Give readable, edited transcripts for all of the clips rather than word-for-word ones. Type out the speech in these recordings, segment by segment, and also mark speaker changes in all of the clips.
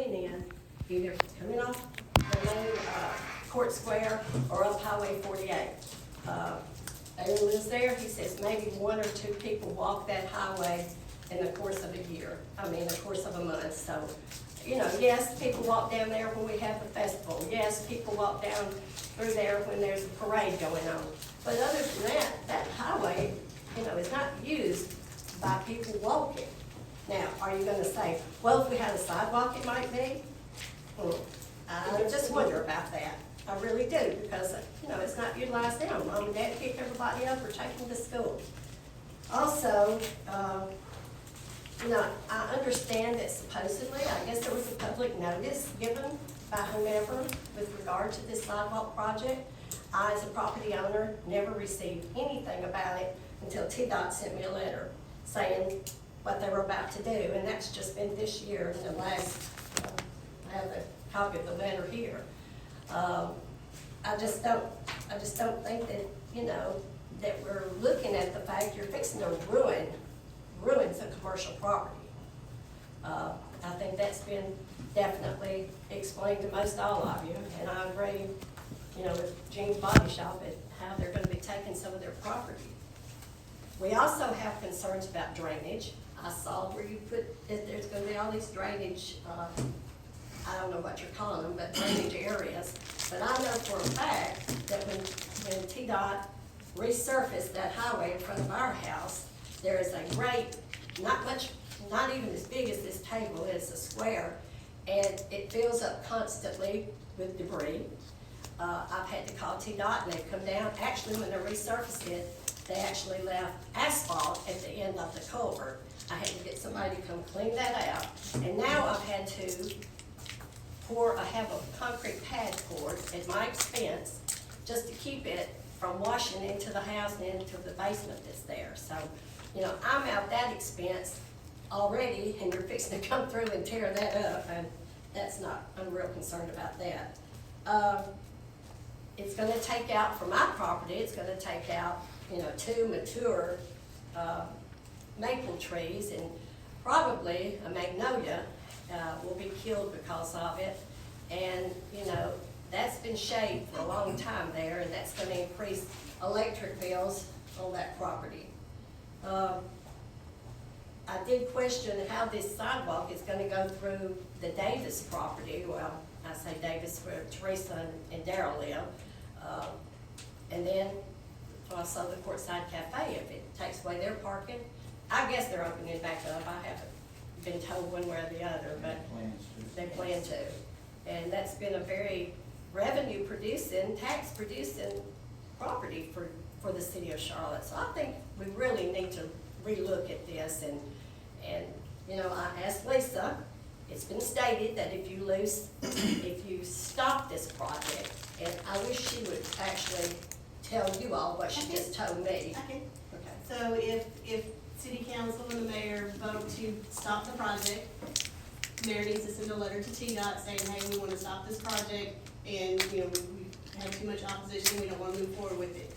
Speaker 1: coming in, either coming off the main Court Square or up Highway 48. Aaron lives there, he says maybe 1 or 2 people walk that highway in the course of a year, the course of a month. So, you know, yes, people walk down there when we have the festival. Yes, people walk down through there when there's a parade going on. But other than that, that highway, you know, is not used by people walking. Now, are you gonna say, well, if we had a sidewalk, it might be? I just wonder about that. I really do, because, you know, it's not utilized now. Mom and Dad pick everybody up or take them to school. Also, you know, I understand that supposedly, I guess there was a public notice given by whomever with regard to this sidewalk project. I, as a property owner, never received anything about it until TDOT sent me a letter saying what they were about to do, and that's just been this year, in the last, I have a copy of the letter here. I just don't think that, you know, that we're looking at the fact you're fixing to ruin some commercial property. I think that's been definitely explained to most all of you, and I agree, you know, with Gene's Body Shop at how they're gonna be taking some of their property. We also have concerns about drainage. I saw where you put, that there's gonna be all these drainage, I don't know what you're calling them, but drainage areas. But I know for a fact that when TDOT resurfaced that highway in front of our house, there is a great, not even as big as this table, it's a square, and it fills up constantly with debris. I've had to call TDOT and they've come down. Actually, when they resurfaced it, they actually left asphalt at the end of the culvert. I had to get somebody to come clean that out. And now I've had to have a concrete pad poured at my expense just to keep it from washing into the house and into the basement that's there. So, you know, I'm out that expense already, and you're fixing to come through and tear that up, and I'm real concerned about that. It's gonna take out, for my property, it's gonna take out, you know, 2 mature maple trees, and probably a magnolia will be killed because of it. And, you know, that's been shaved for a long time there, and that's gonna increase electric bills on that property. I did question how this sidewalk is gonna go through the Davis property. Well, I say Davis where Teresa and Daryl live. And then, so I saw the Courtside Cafe, if it takes away their parking, I guess they're opening it back up. I haven't been told one way or the other, but they plan to. And that's been a very revenue producing, tax producing property for the city of Charlotte. So I think we really need to relook at this, and you know, I asked Lisa, it's been stated that if you stop this project, and I wish she would actually tell you all what she just told me.
Speaker 2: Okay.
Speaker 1: Okay.
Speaker 2: So if city council and the mayor vote to stop the project, mayor needs to send a letter to TDOT saying, hey, we want to stop this project, and, you know, we had too much opposition, we don't want to move forward with it.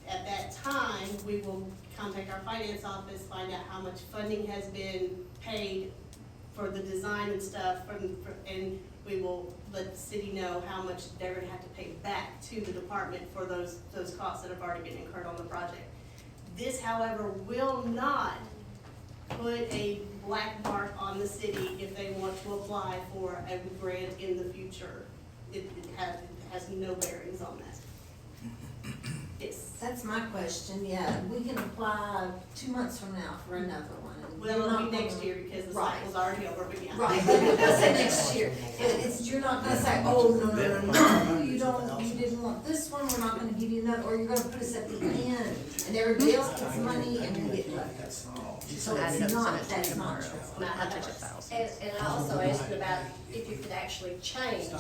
Speaker 2: At that time, we will contact our finance office, find out how much funding has been paid for the design and stuff, and we will let the city know how much they're gonna have to pay back to the department for those costs that have already been incurred on the project. This, however, will not put a black mark on the city if they want to apply for a grant in the future. It has no bearings on that. Yes.
Speaker 3: That's my question, yeah, we can apply 2 months from now for another one.
Speaker 2: Well, it'll be next year because the cycle's already over, but yeah.
Speaker 3: Right, but let's say next year, you're not gonna say, oh, no, you didn't want this one, we're not gonna give you another, or you're gonna put us at the end, and everybody else gets money and you get left. So it's not, that's not true.
Speaker 1: And I also asked about if you could actually change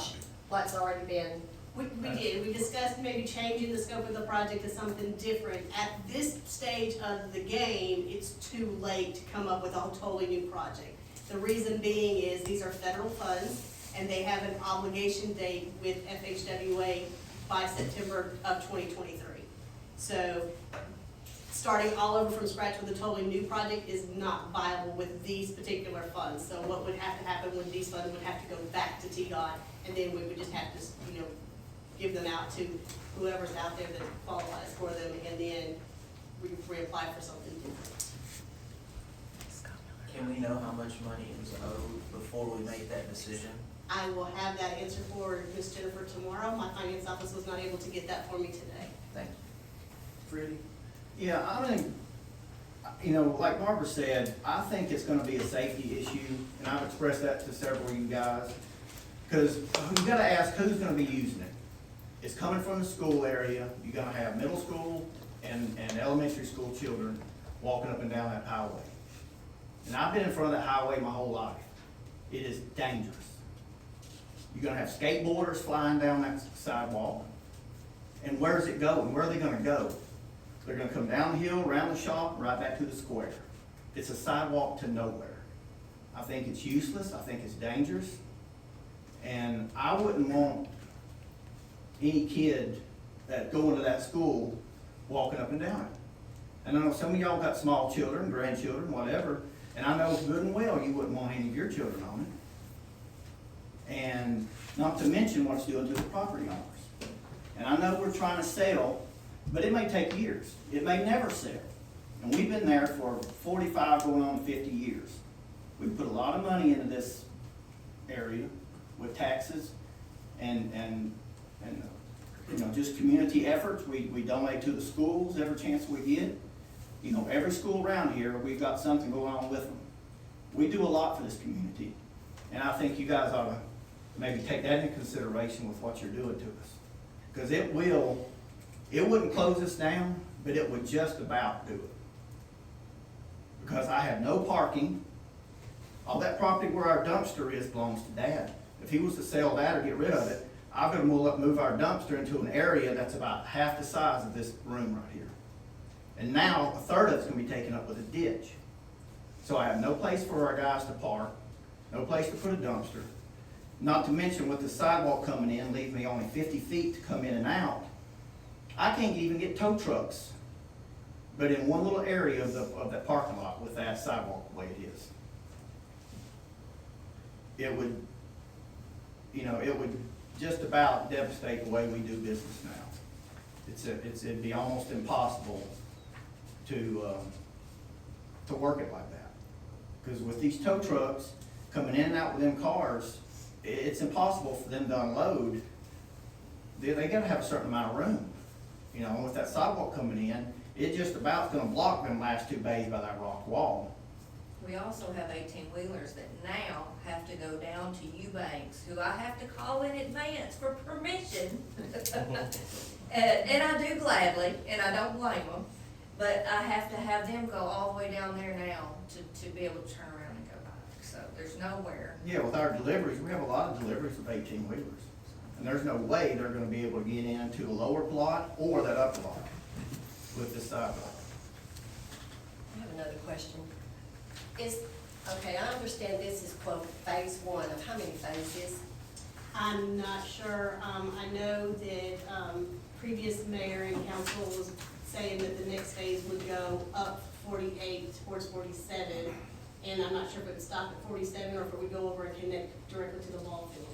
Speaker 1: what's already been.
Speaker 2: We did. We discussed maybe changing the scope of the project to something different. At this stage of the game, it's too late to come up with a totally new project. The reason being is these are federal funds, and they have an obligation date with FHWA by September of 2023. So starting all over from scratch with a totally new project is not viable with these particular funds. So what would have to happen with these funds would have to go back to TDOT, and then we would just have to, you know, give them out to whoever's out there that qualifies for them, and then reapply for something different.
Speaker 4: Can we know how much money is owed before we make that decision?
Speaker 2: I will have that answer for Ms. Jennifer tomorrow. My finance office was not able to get that for me today.
Speaker 4: Thank you. Freddie?
Speaker 5: Yeah, I mean, you know, like Barbara said, I think it's gonna be a safety issue, and I've expressed that to several of you guys. Cause you gotta ask who's gonna be using it. It's coming from the school area, you're gonna have middle school and elementary school children walking up and down that highway. And I've been in front of that highway my whole life. It is dangerous. You're gonna have skateboarders flying down that sidewalk. And where's it going? Where are they gonna go? They're gonna come down the hill, around the shop, right back to the square. It's a sidewalk to nowhere. I think it's useless, I think it's dangerous, and I wouldn't want any kid that going to that school walking up and down it. And I know some of y'all got small children, grandchildren, whatever, and I know good and well you wouldn't want any of your children on it. And not to mention what it's doing to the property owners. And I know we're trying to sell, but it may take years. It may never sell. And we've been there for 45 going on 50 years. We put a lot of money into this area with taxes and you know, just community efforts. We donate to the schools every chance we get. You know, every school around here, we've got something going on with them. We do a lot for this community. And I think you guys ought to maybe take that into consideration with what you're doing to us. Because it wouldn't close us down, but it would just about do it. Because I have no parking. All that property where our dumpster is belongs to Dad. If he was to sell that or get rid of it, I'm gonna move our dumpster into an area that's about half the size of this room right here. And now a third of it's gonna be taken up with a ditch. So I have no place for our guys to park, no place to put a dumpster. Not to mention with the sidewalk coming in, leave me only 50 feet to come in and out. I can't even get tow trucks, but in one little area of that parking lot with that sidewalk the way it is. It would, you know, it would just about devastate the way we do business now. It'd be almost impossible to work it like that. Because with these tow trucks coming in and out with them cars, it's impossible for them to unload. They gotta have a certain amount of room. You know, with that sidewalk coming in, it just about gonna block them last two bays by that rock wall.
Speaker 3: We also have 18-wheelers that now have to go down to Eubanks, who I have to call in advance for permission. And I do gladly, and I don't blame them, but I have to have them go all the way down there now to be able to turn around and go back. So there's nowhere.
Speaker 5: Yeah, with our deliveries, we have a lot of deliveries of 18-wheelers. And there's no way they're gonna be able to get into the lower plot or that upper lot with this sidewalk.
Speaker 1: I have another question. Okay, I understand this is quote phase one of how many phases?
Speaker 2: I'm not sure. I know that, previous mayor and council was saying that the next phase would go up 48 towards 47. And I'm not sure if it would stop at 47 or if it would go over and connect directly to the ball field.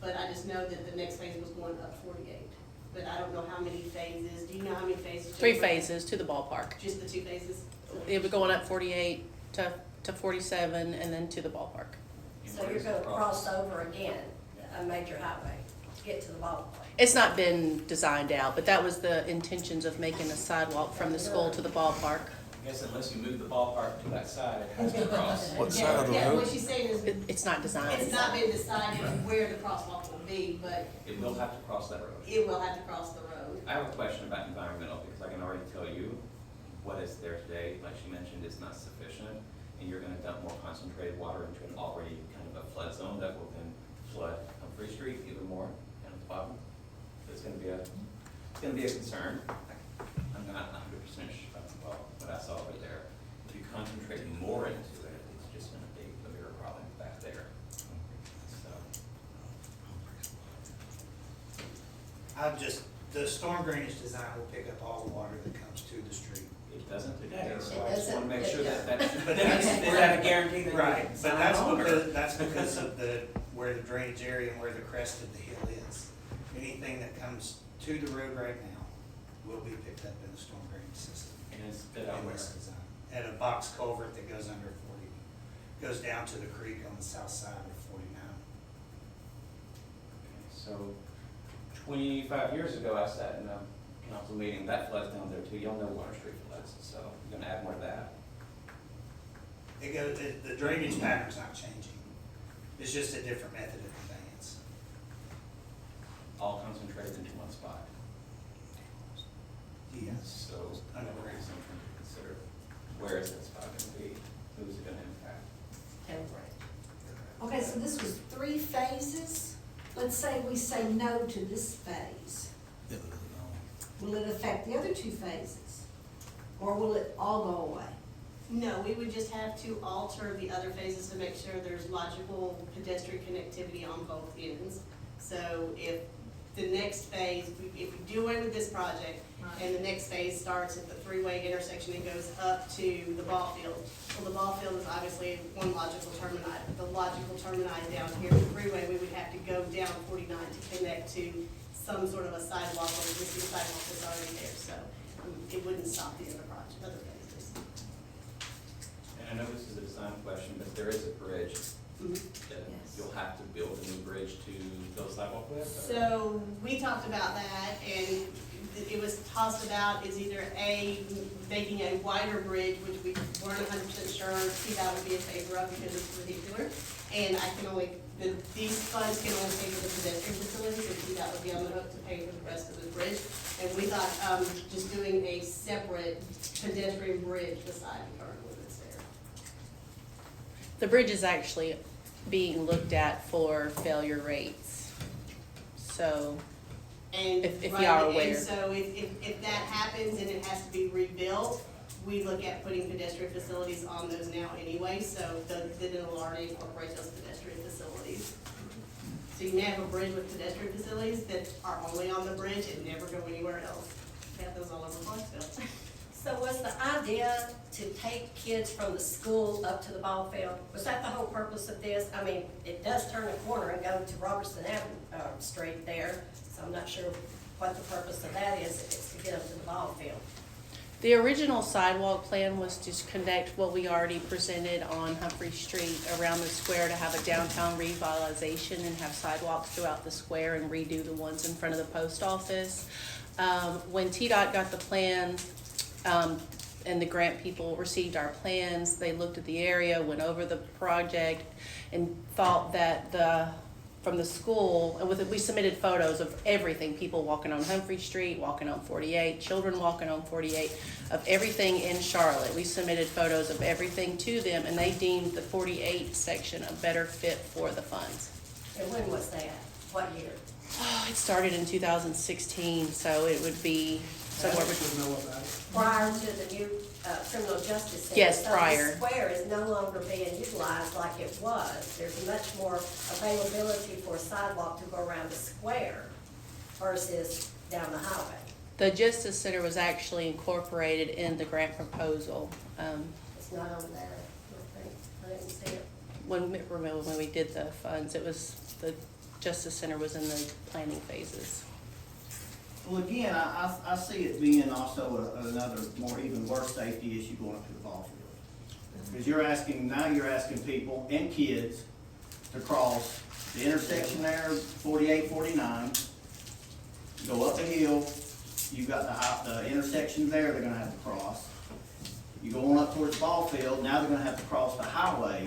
Speaker 2: But I just know that the next phase was going up 48. But I don't know how many phases. Do you know how many phases?
Speaker 6: 3 phases to the ballpark.
Speaker 2: Just the 2 phases?
Speaker 6: It was going up 48 to 47 and then to the ballpark.
Speaker 1: So you're gonna cross over again, a major highway, to get to the ballpark.
Speaker 6: It's not been designed out, but that was the intentions of making a sidewalk from the school to the ballpark.
Speaker 7: I guess unless you move the ballpark to that side, it has to cross.
Speaker 8: What side of the
Speaker 2: Yeah,
Speaker 8: road?
Speaker 2: what she's saying is,
Speaker 6: It's not designed.
Speaker 2: it's not been decided where the crosswalk will be, but
Speaker 7: It will have to cross that road.
Speaker 2: it will have to cross the road.
Speaker 7: I have a question about environmental, because I can already tell you what is there today, like she mentioned, is not sufficient, and you're gonna dump more concentrated water into an already kind of a flood zone that will then flood Humphrey Street even more down at the bottom. So it's gonna be a concern. I'm not 100% sure about what I saw over there. If you concentrate more into it, it's just gonna be a bigger problem back there. So.
Speaker 9: the storm drainage design will pick up all the water that comes to the street.
Speaker 7: It doesn't today, so
Speaker 1: It
Speaker 7: I just wanna
Speaker 1: doesn't-
Speaker 7: make sure
Speaker 1: it
Speaker 7: that,
Speaker 1: doesn't.
Speaker 8: But
Speaker 7: is that a guarantee that you
Speaker 8: Right,
Speaker 7: can
Speaker 8: but
Speaker 7: sign
Speaker 8: that's
Speaker 7: on, or-
Speaker 8: because of the, where the drainage area and where the crest of the hill is. Anything that comes to the road right now will be picked up in the storm drainage system.
Speaker 7: And it's spit out
Speaker 8: in
Speaker 7: where?
Speaker 8: this design. At a box culvert that goes under 40, goes down to the creek on the south side of 49.
Speaker 7: So, 25 years ago, I sat in a council meeting, that floods down there too, y'all know Water Street floods, so you're gonna add more to that.
Speaker 8: It goes, the drainage pattern's not changing. It's just a different method of conveyance.
Speaker 7: All concentrated into one spot.
Speaker 8: Yes.
Speaker 7: So, another reason to consider, where is that spot gonna be, who's it gonna impact?
Speaker 1: Temporary.
Speaker 3: Okay, so this was 3 phases. Let's say we say no to this phase. Will it affect the other 2 phases? Or will it all go away?
Speaker 2: No, we would just have to alter the other phases to make sure there's logical pedestrian connectivity on both ends. So if the next phase, if we do away with this project, and the next phase starts at the 3-way intersection and goes up to the ball field. Well, the ball field is obviously one logical termini. The logical termini down here, the 3-way, we would have to go down 49 to connect to some sort of a sidewalk or existing sidewalk that's already there. So it wouldn't stop the other project, other phases.
Speaker 7: And I know this is a design question, but there is a bridge
Speaker 2: Mhm.
Speaker 7: that
Speaker 3: Yes.
Speaker 7: you'll have to build a new bridge to build sidewalk with? or-
Speaker 2: So we talked about that, and it was tossed about is either making a wider bridge, which we weren't 100% sure CDOT would be in favor of because it's vehicular. And these funds can only pay for the pedestrian facilities, and CDOT would be on the hook to pay for the rest of the bridge. And we thought, just doing a separate pedestrian bridge beside the current one that's there.
Speaker 6: The bridge is actually being looked at for failure rates. So,
Speaker 2: And,
Speaker 6: If
Speaker 2: right,
Speaker 6: you are aware.
Speaker 2: And so if that happens and it has to be rebuilt, we look at putting pedestrian facilities on those now anyway, so then it'll already incorporate those pedestrian facilities. So you may have a bridge with pedestrian facilities that are only on the bridge and never go anywhere else. We have those all over Clarksville.
Speaker 1: So was the idea to take kids from the school up to the ball field? Was that the whole purpose of this? I mean, it does turn the corner and go to Robertson Avenue, Street there, so I'm not sure what the purpose of that is, if it's to get up to the ball field.
Speaker 6: the original sidewalk plan was to connect what we already presented on Humphrey Street around the square to have a downtown revitalization and have sidewalks throughout the square and redo the ones in front of the post office. When TDOT got the plans, and the grant people received our plans, they looked at the area, went over the project, and thought that from the school, and we submitted photos of everything, people walking on Humphrey Street, walking on 48, children walking on 48, of everything in Charlotte. We submitted photos of everything to them, and they deemed the 48 section a better fit for the funds.
Speaker 1: And when was that? What year?
Speaker 6: It started in 2016, so it would be somewhere between.
Speaker 1: Prior to the new criminal justice center.
Speaker 6: Yes, prior.
Speaker 1: So the square is no longer being utilized like it was. There's much more availability for a sidewalk to go around the square versus down the highway.
Speaker 6: The Justice Center was actually incorporated in the grant proposal.
Speaker 1: It's not over there, I think. I didn't see it.
Speaker 6: Remember when we did the funds, it was, the Justice Center was in the planning phases.
Speaker 5: Well, again, I see it being also another more even worse safety issue going up to the ball field. Because you're asking people and kids to cross the intersection there, 48, 49, go up a hill, you've got the intersection there they're gonna have to cross. You go on up towards the ball field, now they're gonna have to cross the highway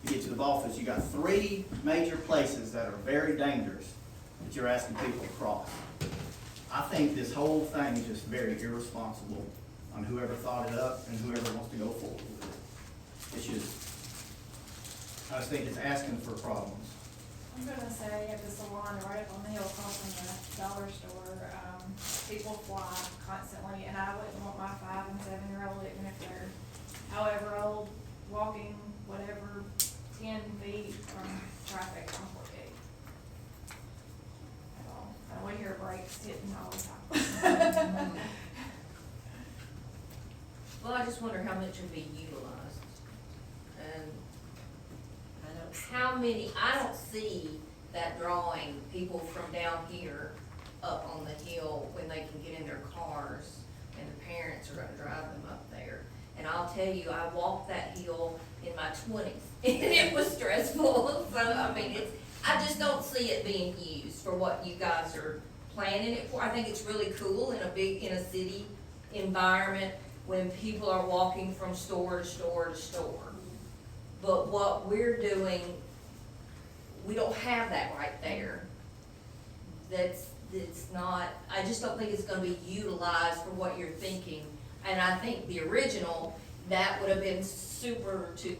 Speaker 5: to get to the ball field. So you got 3 major places that are very dangerous that you're asking people to cross. I think this whole thing is just very irresponsible on whoever thought it up and whoever wants to go forward with it. It's just, I just think it's asking for problems.
Speaker 9: I'm gonna say at the salon right up on the hill across from the dollar store, people fly constantly, and I wouldn't want my 5 and 7-year-old, even if they're however old, walking whatever 10 feet from traffic on 48. At all. And we hear brakes hitting all the time.
Speaker 3: Well, I just wonder how much will be utilized. And
Speaker 1: I don't see.
Speaker 3: how many, I don't see that drawing people from down here up on the hill when they can get in their cars and the parents are gonna drive them up there. And I'll tell you, I walked that hill in my 20s and it was stressful. So, I mean, I just don't see it being used for what you guys are planning it for. I think it's really cool in a city environment when people are walking from store to store to store. But what we're doing, we don't have that right there. That's not, I just don't think it's gonna be utilized for what you're thinking. And I think the original, that would have been super to,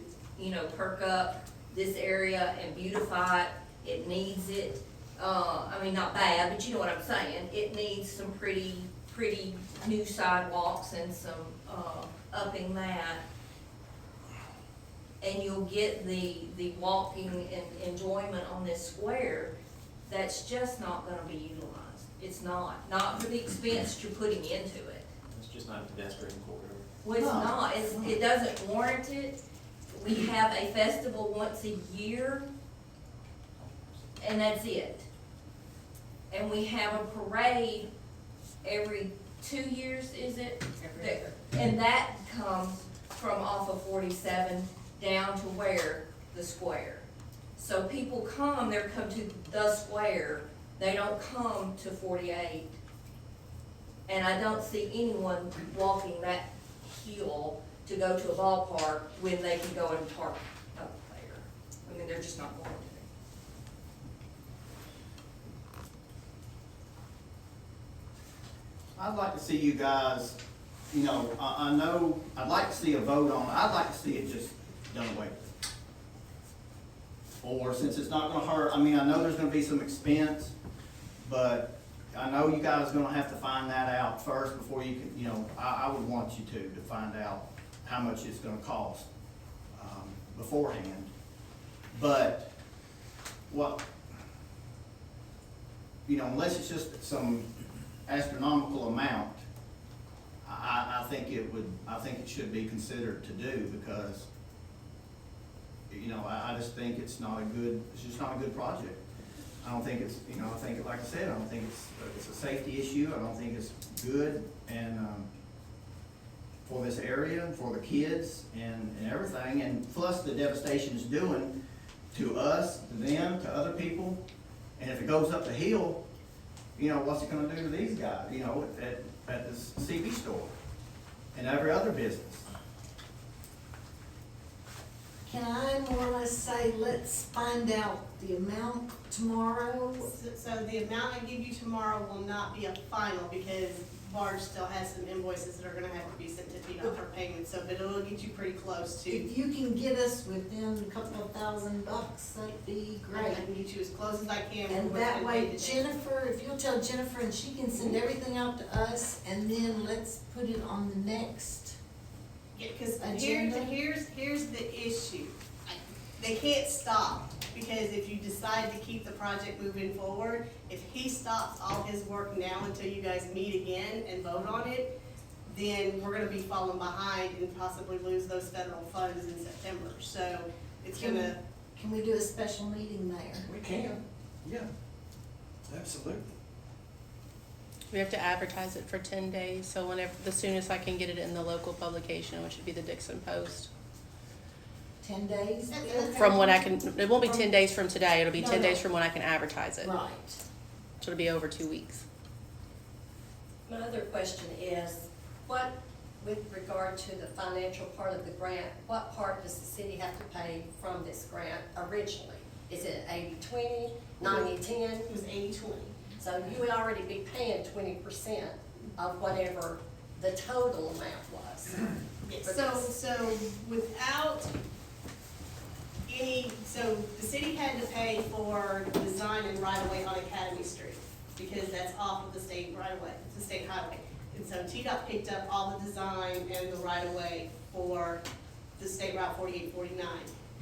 Speaker 3: perk up this area and beautify it. It needs it. I mean, not bad, but you know what I'm saying. It needs some pretty new sidewalks and some, upping that. And you'll get the walking and enjoyment on this square that's just not gonna be utilized. It's not for the expense you're putting into it.
Speaker 7: It's just not a pedestrian corridor.
Speaker 3: Well, it's
Speaker 5: No.
Speaker 3: not, it doesn't warrant it. We have a festival once a year, and that's it. And we have a parade every 2 years, is it? And that comes from off of 47 down to where? The square. So people come, they come to the square, they don't come to 48. And I don't see anyone walking that hill to go to a ballpark when they can go and park up there. I mean, they're just not going to.
Speaker 5: I'd like to see you guys, I know, I'd like to see a vote on, I'd like to see it just done away with. Or since it's not gonna hurt, I mean, I know there's gonna be some expense, but I know you guys are gonna have to find that out first before you can, I would want you to find out how much it's gonna cost, beforehand. But unless it's just some astronomical amount, I think it should be considered to do, because, I just think it's just not a good project. I don't think it's, like I said, I don't think it's a safety issue, I don't think it's good, and, for this area, for the kids, and everything, and plus the devastation it's doing to us, to them, to other people, and if it goes up the hill, what's it gonna do to these guys, at this CB store, and every other business?
Speaker 3: Can I more or less say, let's find out the amount tomorrow?
Speaker 2: So the amount I give you tomorrow will not be a final, because Barge still has some invoices that are gonna have to be sent to TDOT for payment, but it'll get you pretty close to.
Speaker 3: If you can get us within a couple of $1,000, that'd be
Speaker 2: I
Speaker 3: great.
Speaker 2: can get you as close as I can. with
Speaker 3: And
Speaker 2: what's
Speaker 3: that
Speaker 2: been
Speaker 3: way
Speaker 2: paid today.
Speaker 3: Jennifer, if you'll tell Jennifer, and she can send everything out to us, and then let's put it on the next.
Speaker 2: Yeah, cause
Speaker 3: Agenda?
Speaker 2: here's the issue. They can't stop, because if you decide to keep the project moving forward, if he stops all his work now until you guys meet again and vote on it, then we're gonna be falling behind and possibly lose those federal funds in September, so it's gonna.
Speaker 3: Can we do a special meeting there?
Speaker 8: We can, yeah, absolutely.
Speaker 6: We have to advertise it for 10 days, so the soonest I can get it in the local publication, which would be the Dixon Post.
Speaker 3: 10 days?
Speaker 6: From when it won't be 10 days from today, it'll be
Speaker 3: No,
Speaker 6: 10
Speaker 3: no.
Speaker 6: days from when I can advertise it.
Speaker 3: Right.
Speaker 6: So it'll be over 2 weeks.
Speaker 1: My other question is, with regard to the financial part of the grant, what part does the city have to pay from this grant originally? Is it 80-20, 90-10?
Speaker 2: It was 80-20.
Speaker 1: So you would already be paying 20% of whatever the total amount was.
Speaker 2: So without so the city had to pay for design and right of way on Academy Street, because that's off of the state right of way, it's the state highway. And so TDOT picked up all the design and the right of way for the State Route 4849.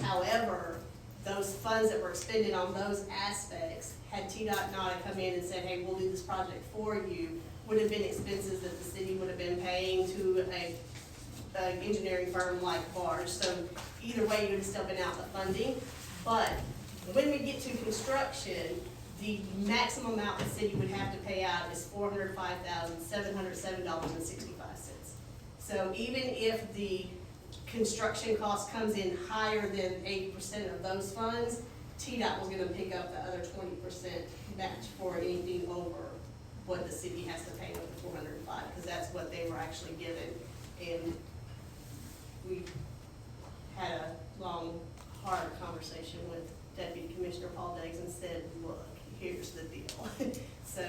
Speaker 2: However, those funds that were expended on those aspects, had TDOT not have come in and said, hey, we'll do this project for you, would have been expenses that the city would have been paying to a engineering firm like Barge, so either way, you would have still been out the funding. But when we get to construction, the maximum amount the city would have to pay out is $405,707.65. So even if the construction cost comes in higher than 80% of those funds, TDOT was gonna pick up the other 20% match for anything over what the city has to pay with the 405, because that's what they were actually given. And we had a long, hard conversation with Deputy Commissioner Paul Diggs and said, look, here's the deal. So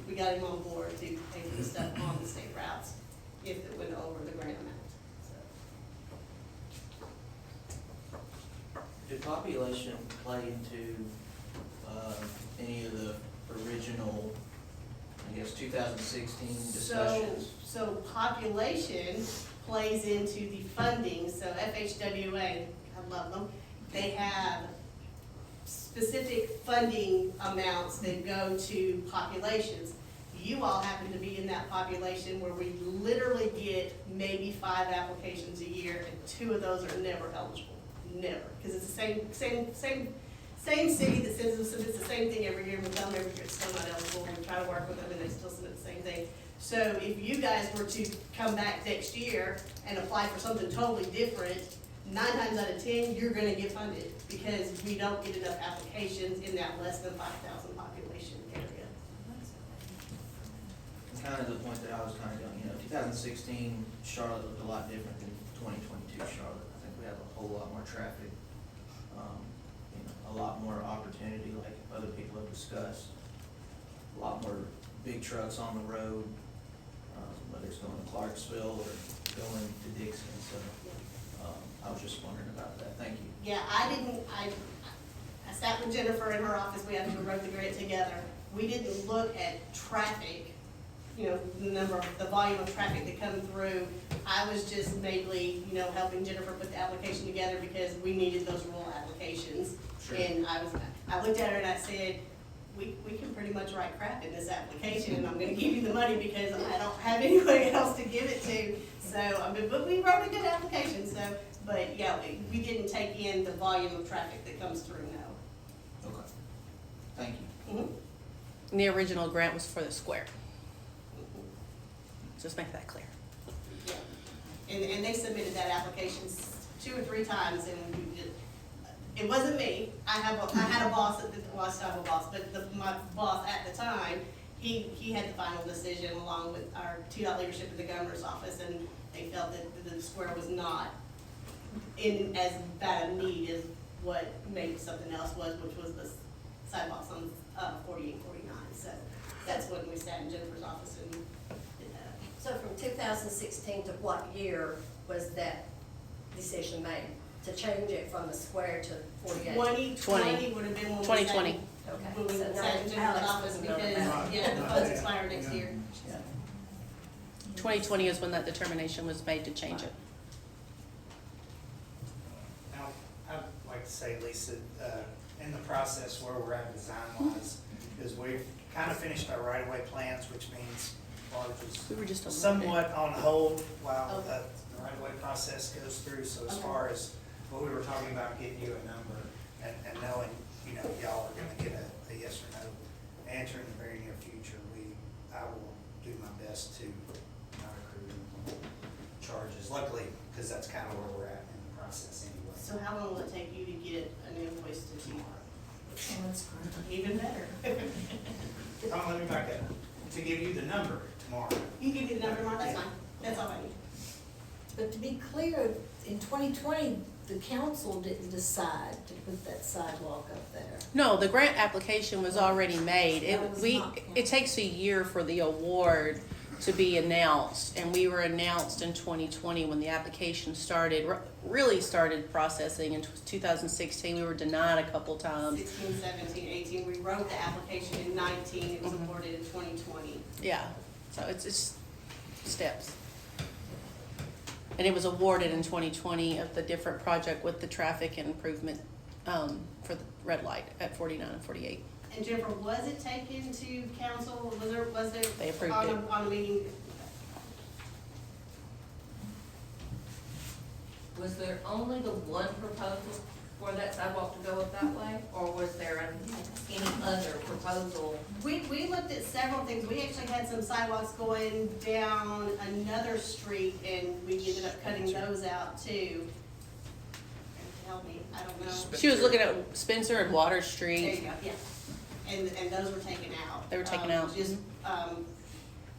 Speaker 2: we got him on board to pay for the stuff on the state routes if it went over the grant amount, so.
Speaker 4: Did population play into, any of the original, I guess, 2016 discussions?
Speaker 2: So population plays into the funding, so FHWA, I love them, they have specific funding amounts that go to populations. You all happen to be in that population where we literally get maybe 5 applications a year, and 2 of those are never eligible, never, because it's the same city that submits the same thing every year, and we tell them every year it's still not eligible, and we try to work with them, and they still submit the same thing. So if you guys were to come back next year and apply for something totally different, 9 times out of 10, you're gonna get funded, because we don't get enough applications in that less than 5,000 population area.
Speaker 4: And kind of the point that I was kind of going, 2016 Charlotte looked a lot different than 2022 Charlotte. I think we have a whole lot more traffic, a lot more opportunity, like other people have discussed. A lot more big trucks on the road, whether it's going to Clarksville or going to Dixon, so, I was just wondering about that, thank you.
Speaker 2: Yeah, I sat with Jennifer in her office, we actually wrote the grant together. We didn't look at traffic, the volume of traffic that come through. I was just mainly, helping Jennifer put the application together because we needed those rural applications.
Speaker 4: Sure.
Speaker 2: And I looked at her and I said, we can pretty much write crap in this application, and I'm gonna give you the money because I don't have anybody else to give it to. So, but we wrote a good application, so, but yeah, we didn't take in the volume of traffic that comes through now.
Speaker 4: Okay, thank you.
Speaker 2: Mm-hmm.
Speaker 6: And the original grant was for the square. Just make that clear.
Speaker 2: Yeah, and they submitted that application 2 or 3 times, and it wasn't me. I had a boss I still have a boss, but my boss at the time, he had the final decision along with our TDOT leadership at the governor's office, and they felt that the square was not in as bad a need as what maybe something else was, which was the sidewalks on 48, 49. So that's when we sat in Jennifer's office and did that.
Speaker 1: So from 2016 to what year was that decision made to change it from the square to 48?
Speaker 2: 2020 would have been when we sat.
Speaker 6: 2020.
Speaker 1: Okay.
Speaker 2: When we
Speaker 1: So
Speaker 2: sat in
Speaker 1: now
Speaker 2: Jennifer's
Speaker 1: Alex
Speaker 2: office
Speaker 1: doesn't know
Speaker 2: because,
Speaker 1: that.
Speaker 2: yeah, the funds expire next year.
Speaker 6: 2020 is when that determination was made to change it.
Speaker 8: Now, I'd like to say, Lisa, in the process where we're at design-wise, is we've kind of finished our right-of-way plans, which means Barge
Speaker 6: We were
Speaker 8: is
Speaker 6: just on
Speaker 8: somewhat on hold while
Speaker 2: Okay.
Speaker 8: the right-of-way process goes through. So as
Speaker 2: Okay.
Speaker 8: far as what we were talking about, getting you a number and knowing, y'all are gonna get a yes or no answer in the very near future, I will do my best to not accrue charges. Luckily, because that's kind of where we're at in the process anyway.
Speaker 2: So how long will it take you to get an invoice to TDOT?
Speaker 3: That's great.
Speaker 2: Even better.
Speaker 8: Let me back up. To give you the number tomorrow.
Speaker 2: You give me the number tomorrow, that's fine. That's all I need.
Speaker 3: But to be clear, in 2020, the council didn't decide to put that sidewalk up there.
Speaker 6: No, the grant application was already made.
Speaker 3: That was not
Speaker 6: It takes a year for the award to be announced, and we were announced in 2020 when the application really started processing in 2016. We were denied a couple times.
Speaker 2: 16, 17, 18, we wrote the application in 19, it was awarded in 2020.
Speaker 6: Yeah, so it's steps. And it was awarded in 2020 of the different project with the traffic and improvement for the red light at 49 and 48.
Speaker 2: And Jennifer, was it taken to council, was there?
Speaker 6: They approved
Speaker 2: on
Speaker 6: it.
Speaker 2: On a meeting?
Speaker 3: was there only the one proposal for that sidewalk to go up that way? Or was there any other proposal?
Speaker 2: We looked at several things. We actually had some sidewalks going down another street, and we ended up cutting those out too. Help me, I don't know.
Speaker 6: She was looking at Spencer and Water
Speaker 2: There
Speaker 6: Street.
Speaker 2: you go, yeah. And those were taken out.
Speaker 6: They were taken out.
Speaker 2: Just,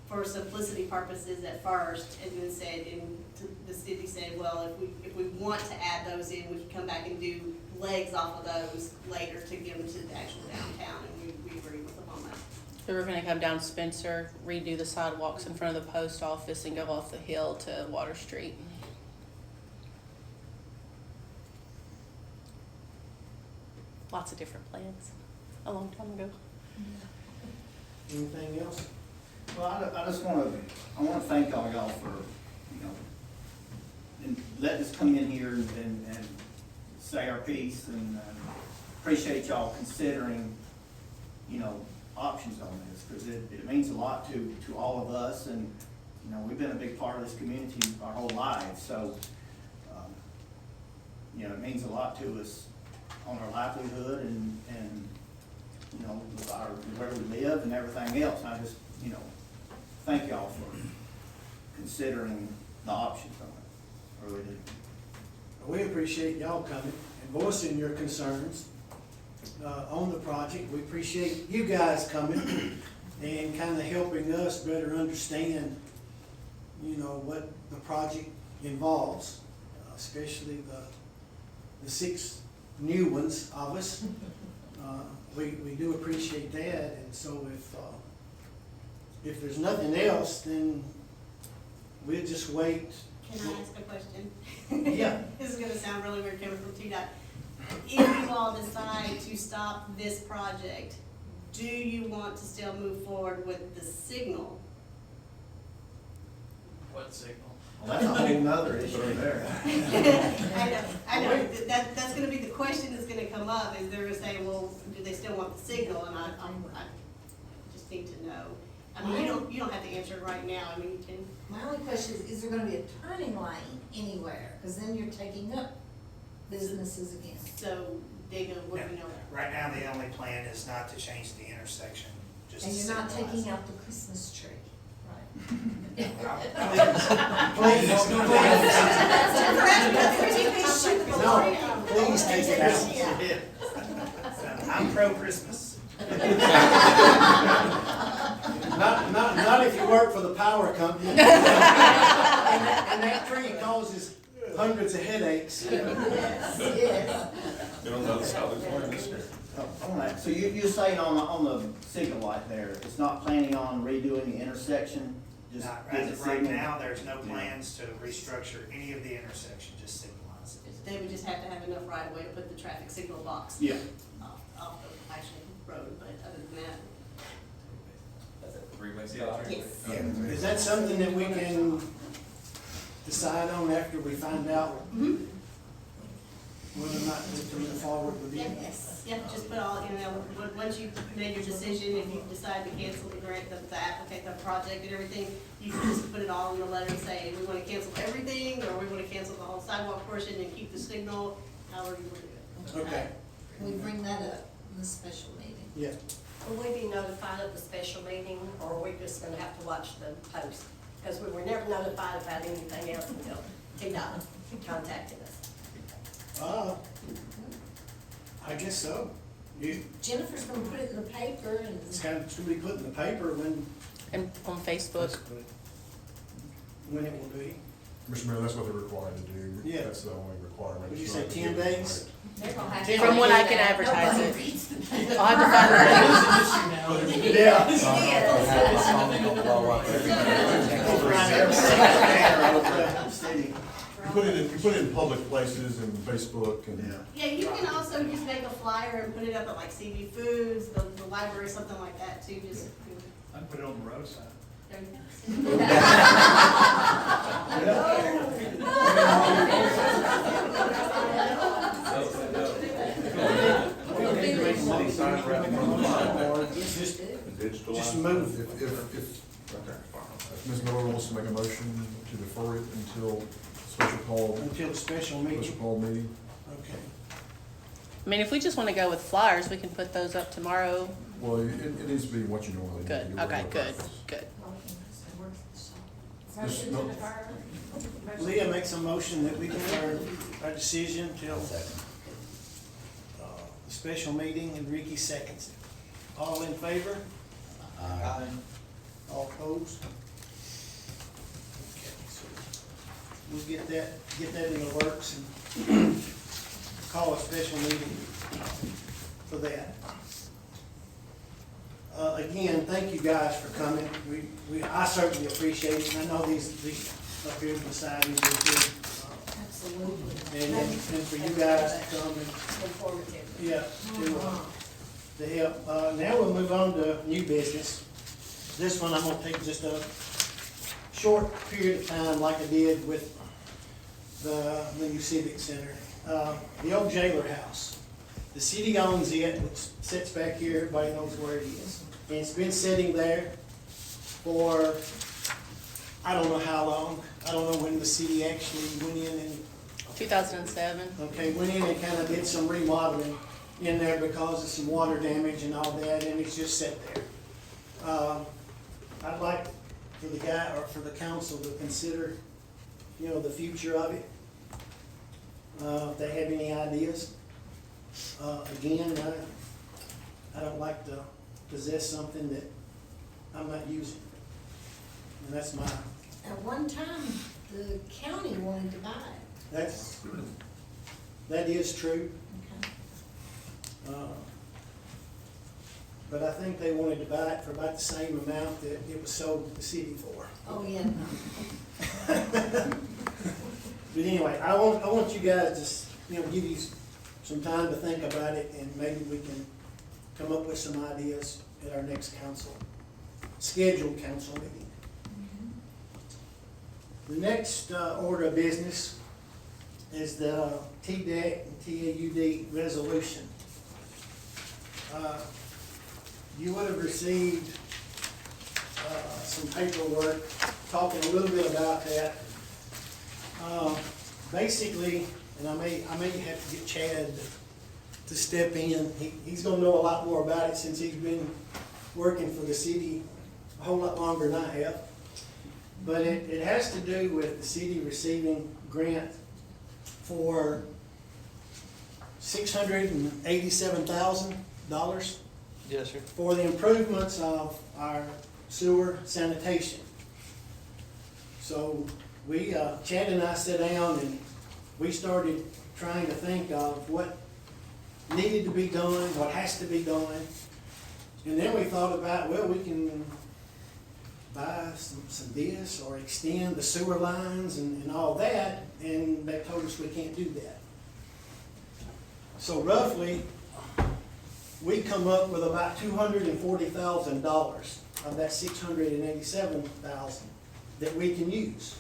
Speaker 2: for simplicity purposes at first, and then said, and the city said, well, if we want to add those in, we can come back and do legs off of those later to give them to the actual downtown, and we agreed with them on that.
Speaker 6: They were gonna come down Spencer, redo the sidewalks in front of the post office and go off the hill to Water Street. Lots of different plans, a long time ago.
Speaker 10: Anything else?
Speaker 5: Well, I just wanna thank all y'all for, and letting us come in here and say our piece, and appreciate y'all considering, options on this, because it means a lot to all of us, and, we've been a big part of this community our whole lives, so, it means a lot to us on our livelihood and where we live and everything else. And I just, thank y'all for considering the options on it. I really do.
Speaker 10: We appreciate y'all coming and voicing your concerns on the project. We appreciate you guys coming and kind of helping us better understand, what the project involves, especially the 6 new ones of us. We do appreciate that, and so if there's nothing else, then we'll just wait.
Speaker 2: Can I ask a question?
Speaker 10: Yeah.
Speaker 2: This is gonna sound really weird coming from TDOT. If you all decide to stop this project, do you want to still move forward with the signal?
Speaker 4: What signal?
Speaker 5: Well, that's a whole nother issue there.
Speaker 2: I know, that's gonna be the question that's gonna come up, is they're gonna say, well, do they still want the signal, and I just need to know. I mean, you don't have to answer it right now, I mean, you can.
Speaker 3: My only question is there gonna be a turning lane anywhere? Because then you're taking up businesses again.
Speaker 2: So, Diego, what do you know?
Speaker 8: Right now, the only plan is not to change the intersection, just to
Speaker 3: And you're not
Speaker 8: signalize
Speaker 3: taking
Speaker 8: it.
Speaker 3: out the Christmas tree.
Speaker 10: Please take it out.
Speaker 8: I'm pro-Christmas.
Speaker 10: Not if you work for the power company. And that tree causes hundreds of headaches.
Speaker 3: Yes, yes.
Speaker 11: You don't know how it's going this year.
Speaker 5: So you're saying on the signal light there, it's not planning on redoing the intersection? Just
Speaker 8: Not,
Speaker 5: get
Speaker 8: as
Speaker 5: the
Speaker 8: of right
Speaker 5: signal?
Speaker 8: now, there's no plans to restructure any of the intersection, just signalize it.
Speaker 2: They would just have to have enough right of way to put the traffic signal box
Speaker 5: Yeah.
Speaker 2: off the actual road, but other than that,
Speaker 7: That's a 3-way stop?
Speaker 2: yes.
Speaker 10: Is that something that we can decide on after we find out whether or not to move forward with it?
Speaker 2: Yes, just put all, once you've made your decision, if you decide to cancel the grant, the applicant, the project and everything, you can just put it all in the letter and say, we wanna cancel everything, or we wanna cancel the whole sidewalk portion and keep the signal, however you wanna do it.
Speaker 10: Okay,
Speaker 3: Can we bring that up in the special meeting?
Speaker 10: yeah.
Speaker 1: Will we be notified of the special meeting, or are we just gonna have to watch the post? Because we were never notified about anything else until TDOT contacted us.
Speaker 10: I guess so.
Speaker 3: Jennifer's gonna put it in the paper and.
Speaker 10: It's gonna be put in the paper when
Speaker 6: And on Facebook.
Speaker 10: when it will be.
Speaker 11: Mr. Mayor, that's what they're required to do.
Speaker 10: Yeah.
Speaker 11: That's the only requirement.
Speaker 10: Would you
Speaker 11: It's
Speaker 10: say
Speaker 11: not to
Speaker 10: 10
Speaker 11: give it
Speaker 10: days?
Speaker 11: away.
Speaker 3: They're gonna have
Speaker 10: From
Speaker 3: to
Speaker 6: what I
Speaker 3: do
Speaker 6: can
Speaker 3: that.
Speaker 6: advertise
Speaker 3: Nobody
Speaker 6: it.
Speaker 3: reads the
Speaker 6: I'll have to find the
Speaker 10: Yeah.
Speaker 5: City.
Speaker 11: You put it in public places and Facebook and.
Speaker 2: Yeah, you can also just make a flyer and put it up at like CV Foods, the library, something like that too, just.
Speaker 4: I'd put it on the roadside.
Speaker 2: There you go.
Speaker 10: Just move.
Speaker 11: If Ms. Miller wants to make a motion to defer it until special call,
Speaker 10: until the special
Speaker 11: special
Speaker 10: meeting?
Speaker 11: call meeting.
Speaker 10: Okay.
Speaker 6: I mean, if we just wanna go with flyers, we can put those up tomorrow.
Speaker 11: Well, it needs to be what you normally do.
Speaker 6: Good,
Speaker 11: Your
Speaker 6: okay,
Speaker 11: regular
Speaker 6: good,
Speaker 11: practice.
Speaker 6: good.
Speaker 9: Motion to defer.
Speaker 10: Leah makes a motion that we defer our decision till the special meeting, and Ricky seconds it. All in favor?
Speaker 4: Aye.
Speaker 10: All opposed? Okay, so we'll get that in the works and call a special meeting for that. Again, thank you guys for coming. I certainly appreciate it, and I know these up here beside me do too.
Speaker 3: Absolutely.
Speaker 10: And for you guys to come and,
Speaker 1: Informative.
Speaker 10: yeah, to help. Now we'll move on to new business. This one, I'm gonna take just a short period of time like I did with the new civic center. The old jailer house. The city owns it, it sits back here, everybody knows where it is. And it's been sitting there for, I don't know how long. I don't know when the city actually went in and
Speaker 6: 2007.
Speaker 10: okay, went in and kind of did some remodeling in there because of some water damage and all that, and it's just sat there. I'd like for the guy, or for the council to consider, the future of it. If they have any ideas. Again, I don't like to possess something that I'm not using. And that's my,
Speaker 3: At one time, the county wanted to buy it.
Speaker 10: that is true.
Speaker 3: Okay.
Speaker 10: But I think they wanted to buy it for about the same amount that it was sold to the city for.
Speaker 3: Oh, yeah, no.
Speaker 10: But anyway, I want you guys to, give you some time to think about it, and maybe we can come up with some ideas at our next scheduled council meeting. The next order of business is the TDEC and TAUD resolution. You would have received some paperwork talking a little bit about that. Basically, and I may have to get Chad to step in. He's gonna know a lot more about it since he's been working for the city a whole lot longer than I have. But it has to do with the city receiving grant for $687,000.
Speaker 12: Yes, sir.
Speaker 10: For the improvements of our sewer sanitation. So we, Chad and I sat down and we started trying to think of what needed to be done, what has to be done. And then we thought about, well, we can buy some this or extend the sewer lines and all that, and they told us we can't do that. So roughly, we come up with about $240,000 of that $687,000 that we can use.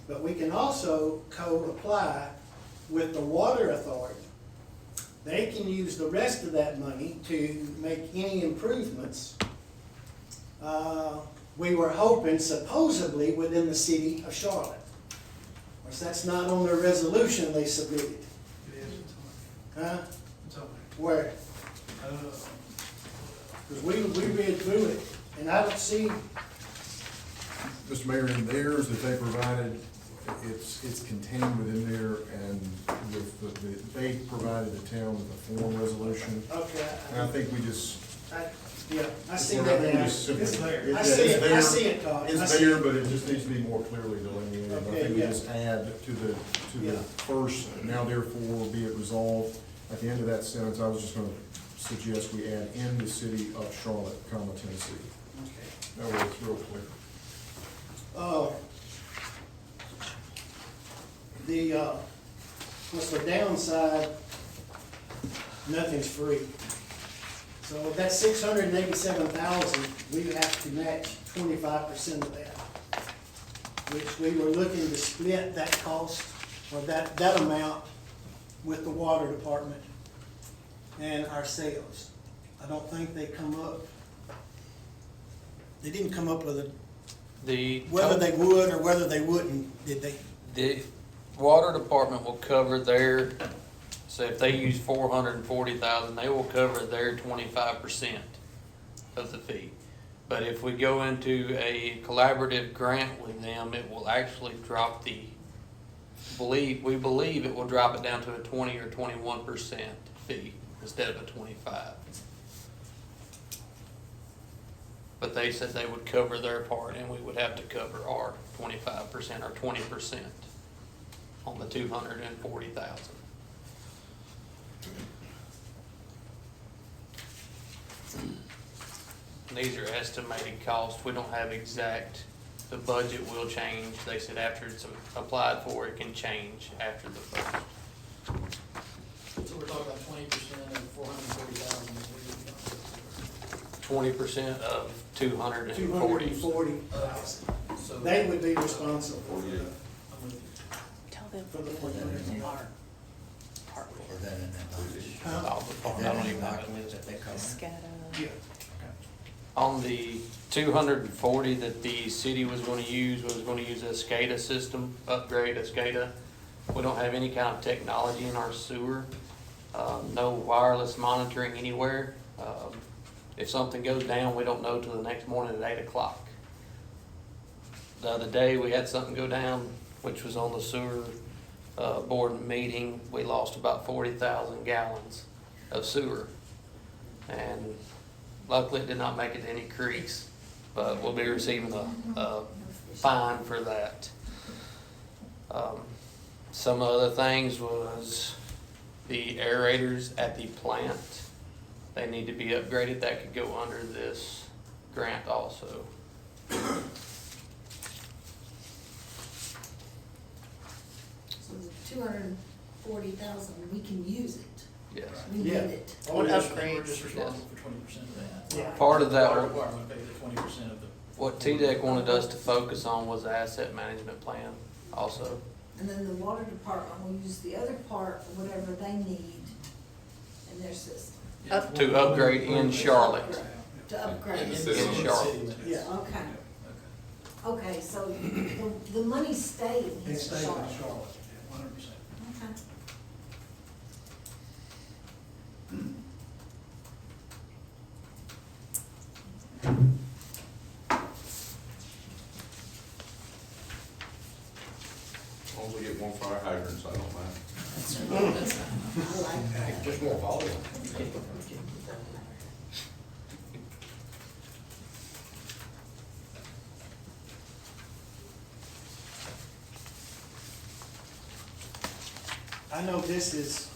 Speaker 10: But we can also co-apply with the water authority. They can use the rest of that money to make any improvements. We were hoping supposedly within the city of Charlotte. Of course, that's not on their resolution they submitted.
Speaker 8: It is.
Speaker 10: Huh?
Speaker 8: It's over.
Speaker 10: Where? Because we read through it, and I don't see,
Speaker 11: Mr. Mayor, in theirs that they provided, it's contained within there, and they provided the town with a form resolution.
Speaker 10: okay.
Speaker 11: And I think we just.
Speaker 10: I see
Speaker 11: I
Speaker 10: that
Speaker 11: think we
Speaker 10: now.
Speaker 11: just simply-
Speaker 10: I see
Speaker 11: it's
Speaker 10: it, I
Speaker 11: there.
Speaker 10: see it, Todd. I
Speaker 11: It's
Speaker 10: see
Speaker 11: there,
Speaker 10: it.
Speaker 11: but it just needs to be more clearly delineated. I
Speaker 10: Okay,
Speaker 11: think we
Speaker 10: yeah.
Speaker 11: just add to the
Speaker 10: Yeah.
Speaker 11: first, now therefore be it resolved. At the end of that sentence, I was just gonna suggest we add in the city of Charlotte, comma, Tennessee.
Speaker 10: Okay.
Speaker 11: That way it's real clear.
Speaker 10: What's the downside, nothing's free. So with that $687,000, we have to match 25% of that, which we were looking to split that cost, or that amount, with the water department and ourselves. I don't think they didn't come up with whether they would or whether they wouldn't, did they?
Speaker 12: water department will cover their, so if they use 440,000, they will cover their 25% of the fee. But if we go into a collaborative grant with them, it will actually drop we believe it will drop it down to a 20 or 21% fee instead of a 25. But they said they would cover their part and we would have to cover our 25% or 20% on the 240,000. These are estimated costs. We don't have exact, the budget will change. They said after it's applied for, it can change after the first.
Speaker 13: So we're talking about 20% of 440,000.
Speaker 12: 20% of 240.
Speaker 10: 240,000.
Speaker 13: So
Speaker 10: They would be responsible for
Speaker 13: I'm
Speaker 10: the,
Speaker 13: with you.
Speaker 6: Tell them.
Speaker 10: for the 440.
Speaker 6: Part
Speaker 14: Or that in that budget.
Speaker 12: All the part, I don't even have it.
Speaker 14: that they cover.
Speaker 6: SCADA.
Speaker 10: Yeah.
Speaker 12: On the 240 that the city was gonna use, was gonna use a SCADA system, upgrade a SCADA. We don't have any kind of technology in our sewer, no wireless monitoring anywhere. If something goes down, we don't know till the next morning at 8 o'clock. The other day, we had something go down, which was on the sewer board meeting. We lost about 40,000 gallons of sewer. And luckily, it did not make it to any creeks, but we'll be receiving a fine for that. Some other things was the aerators at the plant. They need to be upgraded. That could go under this grant also.
Speaker 3: So the 240,000, we can use it.
Speaker 12: Yes.
Speaker 3: We need
Speaker 10: Yeah.
Speaker 3: it.
Speaker 10: Oh, yes.
Speaker 13: We're just responsible for 20% of that.
Speaker 10: Yeah.
Speaker 12: Part of that,
Speaker 13: Water department pays the 20% of the.
Speaker 12: what TDEC wanted us to focus on was the asset management plan also.
Speaker 3: And then the water department will use the other part, whatever they need in their system.
Speaker 6: Up
Speaker 12: To upgrade in Charlotte.
Speaker 3: To upgrade.
Speaker 13: In the
Speaker 12: In
Speaker 13: city
Speaker 12: Charlotte.
Speaker 13: limits.
Speaker 10: Yeah.
Speaker 3: Okay,
Speaker 13: Okay.
Speaker 3: okay, so the money stayed in
Speaker 10: It stays in
Speaker 3: Charlotte.
Speaker 10: Charlotte.
Speaker 13: 100%.
Speaker 3: Okay.
Speaker 11: As long as we get more fire hydrants, I don't mind.
Speaker 3: I like that.
Speaker 14: Just more volume.
Speaker 10: I know this is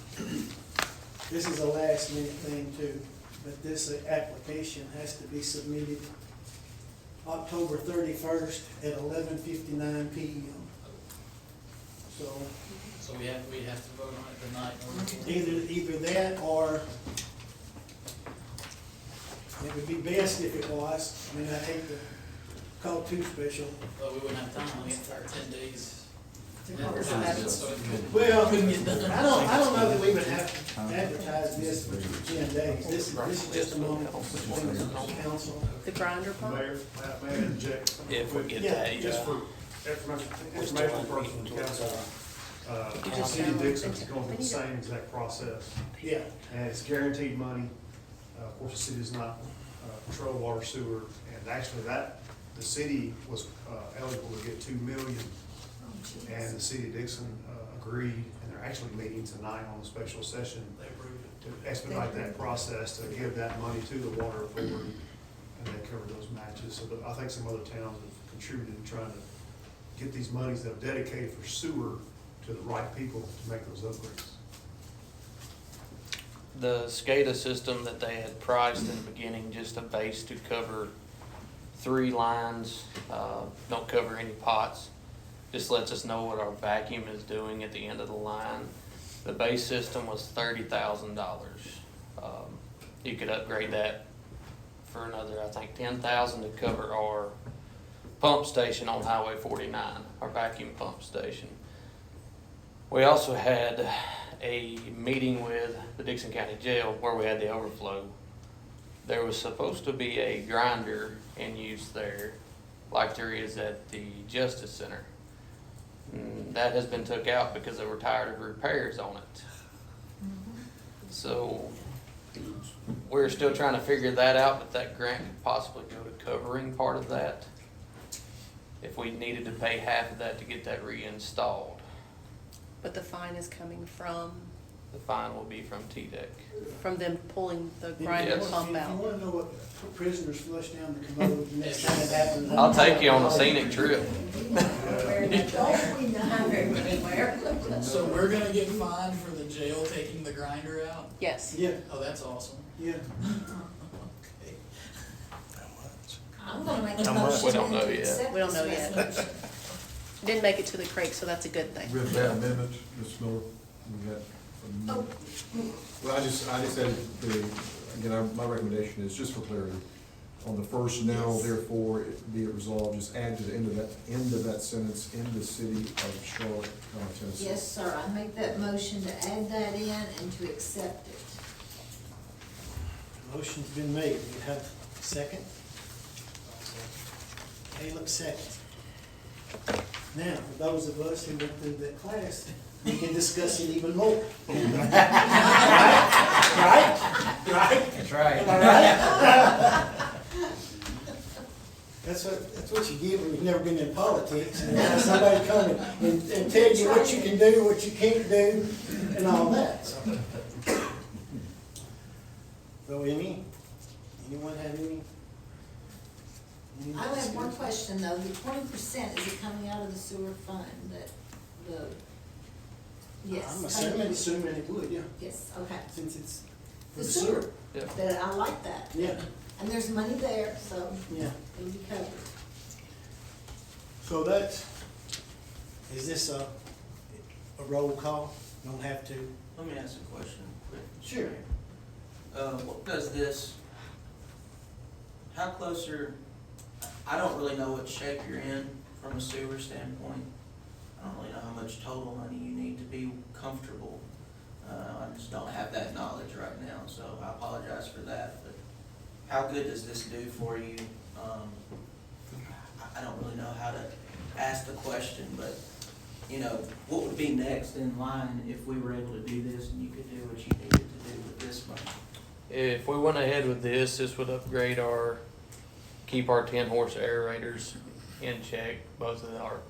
Speaker 10: a last minute thing too, but this application has to be submitted October 31st at 11:59 p.m. So
Speaker 13: So we have to vote on it tonight in order to.
Speaker 10: either that or it would be best if it was. I mean, I hate to call too special.
Speaker 13: But we wouldn't have time, we have 10 days.
Speaker 3: To
Speaker 13: Yeah,
Speaker 3: go
Speaker 13: we're
Speaker 3: back.
Speaker 13: having it, so it could-
Speaker 10: Well,
Speaker 13: couldn't get done.
Speaker 10: I don't know that we would have to advertise this for 10 days. This is just a moment between the council.
Speaker 6: The grinder pump?
Speaker 15: Mayor, may I interject?
Speaker 12: If we get
Speaker 10: Yeah,
Speaker 12: that,
Speaker 15: Just for information purposes from the council, City of Dixon's going through the same exact process,
Speaker 10: Yeah,
Speaker 15: and it's guaranteed money. Of course, the city does not control water, sewer, and actually the city was eligible to get $2 million, and the city of Dixon agreed, and they're actually meeting tonight on a special session
Speaker 13: They approved it.
Speaker 15: to expedite that process, to give that money to the water authority, and they cover those matches. So I think some other towns have contributed in trying to get these monies that are dedicated for sewer to the right people to make those upgrades.
Speaker 12: The SCADA system that they had priced in the beginning, just a base to cover 3 lines, don't cover any pots. Just lets us know what our vacuum is doing at the end of the line. The base system was $30,000. You could upgrade that for another, I think, $10,000 to cover our pump station on Highway 49, our vacuum pump station. We also had a meeting with the Dixon County Jail where we had the overflow. There was supposed to be a grinder in use there, like there is at the Justice Center. That has been took out because they were tired of repairs on it. So we're still trying to figure that out, but that grant could possibly go to covering part of that if we needed to pay half of that to get that reinstalled.
Speaker 6: But the fine is coming from
Speaker 12: The fine will be from TDEC.
Speaker 6: them pulling the grinder
Speaker 12: Yes.
Speaker 6: pump
Speaker 10: If you
Speaker 6: out.
Speaker 10: wanna know what prisoners flush down the commode, the next time it happens.
Speaker 12: I'll take you on a scenic trip.
Speaker 1: Where they don't, we know everywhere.
Speaker 13: So we're gonna get fined for the jail taking the grinder out?
Speaker 6: Yes.
Speaker 10: Yeah,
Speaker 13: Oh, that's awesome.
Speaker 10: yeah.
Speaker 13: Okay.
Speaker 3: I'm gonna make a
Speaker 11: How much?
Speaker 3: motion
Speaker 12: We don't know
Speaker 3: to
Speaker 12: yet.
Speaker 3: accept
Speaker 6: We don't
Speaker 3: this
Speaker 6: know yet.
Speaker 3: resolution.
Speaker 6: Didn't make it to the creek, so that's a good thing.
Speaker 11: With that amendment, Ms. Miller, we got,
Speaker 3: Oh,
Speaker 11: well, I just added my recommendation is just for clarity. On the first now, therefore, be it resolved, just add to the end of that sentence, in the city of Charlotte, Tennessee.
Speaker 3: yes, sir, I make that motion to add that in and to accept it.
Speaker 10: Motion's been made. We have a second? Caleb seconds. Now, for those of us who went through that class, we can discuss it even more. Right? Right?
Speaker 4: That's right.
Speaker 10: Am I right? That's what you get when you've never been in politics, and have somebody come and tell you what you can do, what you can't do, and all that, so. So anyone have any?
Speaker 3: I have one question though, the 20%, is it coming out of the sewer fund, that, the, yes?
Speaker 10: I'm assuming it would, yeah,
Speaker 3: Yes, okay.
Speaker 10: since it's for
Speaker 3: The
Speaker 10: the
Speaker 3: sewer,
Speaker 10: sewer.
Speaker 12: Yeah.
Speaker 3: that, I like that.
Speaker 10: Yeah,
Speaker 3: And there's money there, so
Speaker 10: yeah.
Speaker 3: it'll be covered.
Speaker 10: So is this a roll call? Don't have to?
Speaker 4: Let me ask a question quick.
Speaker 10: Sure.
Speaker 4: What does this, how close I don't really know what shape you're in from a sewer standpoint. I don't really know how much total money you need to be comfortable. I just don't have that knowledge right now, so I apologize for that, but how good does this do for you? I don't really know how to ask the question, but, you know, what would be next in line if we were able to do this and you could do what you needed to do with this money?
Speaker 12: If we went ahead with this would keep our 10-horse aerators in check.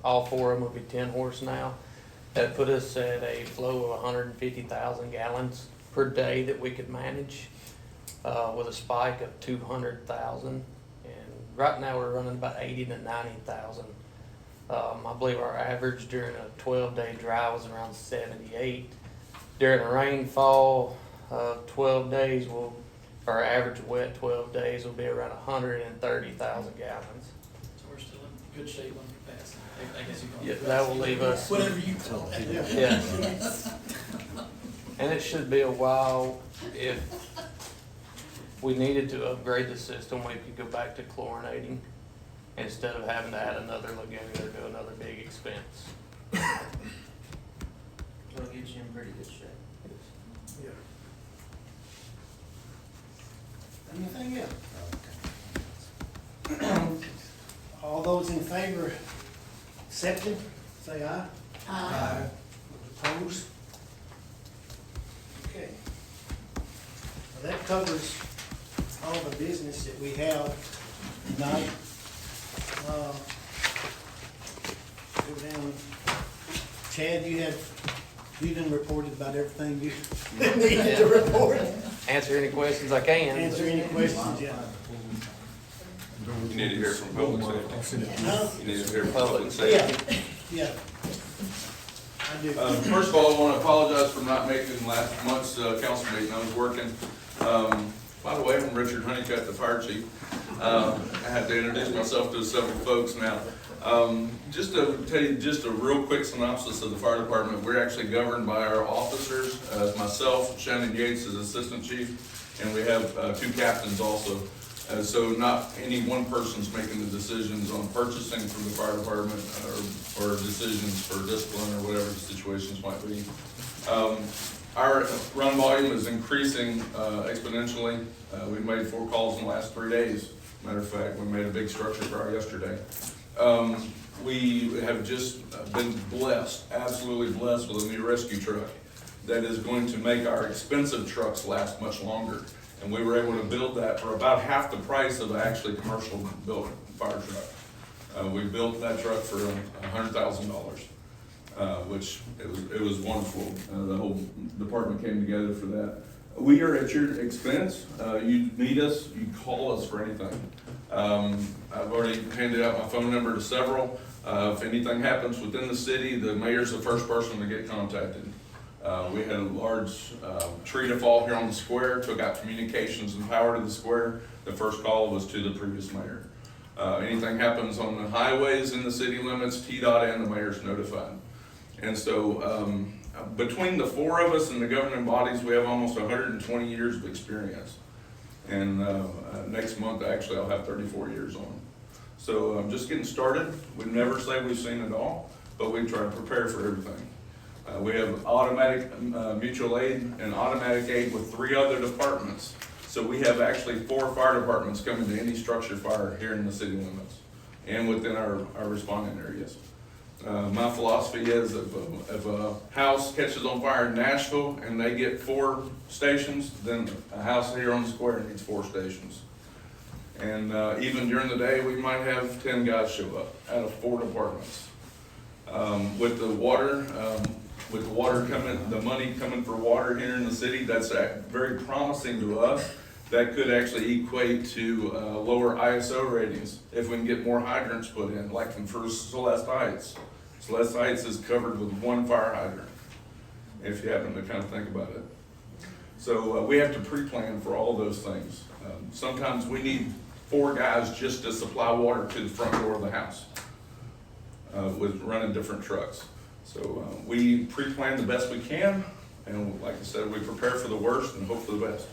Speaker 12: All four of them would be 10-horse now. That put us at a flow of 150,000 gallons per day that we could manage, with a spike of 200,000. And right now we're running about 80 to 90,000. I believe our average during a 12-day dry was around 78. During a rainfall, 12 days our average wet 12 days will be around 130,000 gallons.
Speaker 13: So we're still in good shape on capacity, I guess you call
Speaker 12: Yeah,
Speaker 13: it.
Speaker 12: that will leave us.
Speaker 13: Whatever you call it.
Speaker 12: Yeah. And it should be a while. If we needed to upgrade the system, we could go back to chlorinating instead of having to add another lagoon or do another big expense.
Speaker 4: It'll get you in pretty good shape.
Speaker 10: Yeah. Anything else? All those in favor accepting, say aye.
Speaker 3: Aye.
Speaker 10: Opposed? Okay. Well, that covers all the business that we have tonight. Go down. Chad, you done reported about everything you needed to report.
Speaker 12: Answer any questions I can.
Speaker 10: Answer any questions, yeah.
Speaker 11: You need to hear from public safety.
Speaker 10: Huh?
Speaker 11: You need to hear from
Speaker 12: public
Speaker 10: Yeah, yeah. I do.
Speaker 16: First of all, I want to apologize for not making last month's council meeting. I was working. By the way, I'm Richard Honeycutt, the fire chief. I had to introduce myself to several folks now. Just to tell you just a real quick synopsis of the fire department, we're actually governed by our officers, myself, Shannon Yates is assistant chief, and we have two captains also. So not any one person's making the decisions on purchasing from the fire department or decisions for discipline or whatever the situations might be. Our run volume is increasing exponentially. We made 4 calls in the last 3 days. Matter of fact, we made a big structure fire yesterday. We have just been blessed, absolutely blessed with a new rescue truck that is going to make our expensive trucks last much longer. And we were able to build that for about half the price of actually commercial built fire truck. We built that truck for $100,000, which it was wonderful. The whole department came together for that. We are at your expense. You need us, you call us for anything. I've already handed out my phone number to several. If anything happens within the city, the mayor's the first person to get contacted. We had a large tree to fall here on the square, took out communications and power to the square. The first call was to the previous mayor. Anything happens on the highways in the city limits, TDOT and the mayor's notified. And so between the four of us and the governing bodies, we have almost 120 years of experience. And next month, actually, I'll have 34 years on. So I'm just getting started. We never say we've seen it all, but we try to prepare for everything. We have automatic mutual aid and automatic aid with 3 other departments. So we have actually 4 fire departments coming to any structure fire here in the city limits and within our responding areas. My philosophy is if a house catches on fire in Nashville and they get 4 stations, then a house here on the square needs 4 stations. And even during the day, we might have 10 guys show up out of 4 departments. With the water coming, the money coming for water here in the city, that's very promising to us. That could actually equate to lower ISO ratings if we can get more hydrants put in, like for Celeste Heights. Celeste Heights is covered with 1 fire hydrant, if you happen to kind of think about it. So we have to pre-plan for all those things. Sometimes we need 4 guys just to supply water to the front door of the house with running different trucks. So we pre-plan the best we can, and like I said, we prepare for the worst and hope for the best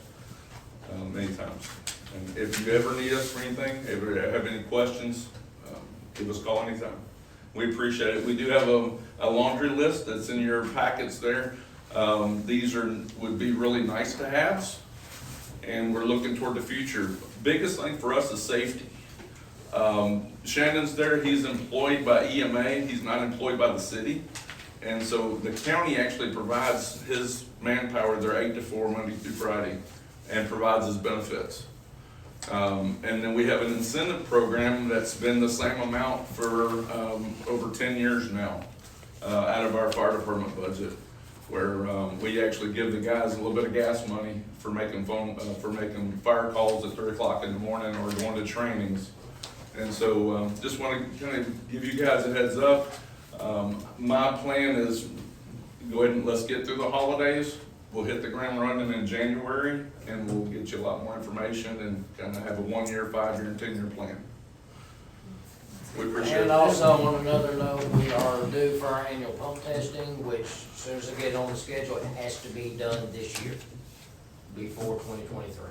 Speaker 16: many times. And if you ever need us for anything, if you have any questions, give us a call anytime. We appreciate it. We do have a laundry list that's in your packets there. These would be really nice to haves, and we're looking toward the future. Biggest thing for us is safety. Shannon's there, he's employed by EMA, he's not employed by the city. And so the county actually provides his manpower, they're 8 to 4 Monday through Friday, and provides his benefits. And then we have an incentive program that's been the same amount for over 10 years now, out of our fire department budget, where we actually give the guys a little bit of gas money for making fire calls at 3 o'clock in the morning or going to trainings. And so just want to kind of give you guys a heads up. My plan is go ahead and let's get through the holidays. We'll hit the ground running in January, and we'll get you a lot more information and kind of have a 1-year, 5-year, and 10-year plan. We appreciate it.
Speaker 12: And also on another note, we are due for our annual pump testing, which as soon as I get on the schedule, it has to be done this year, before 2023.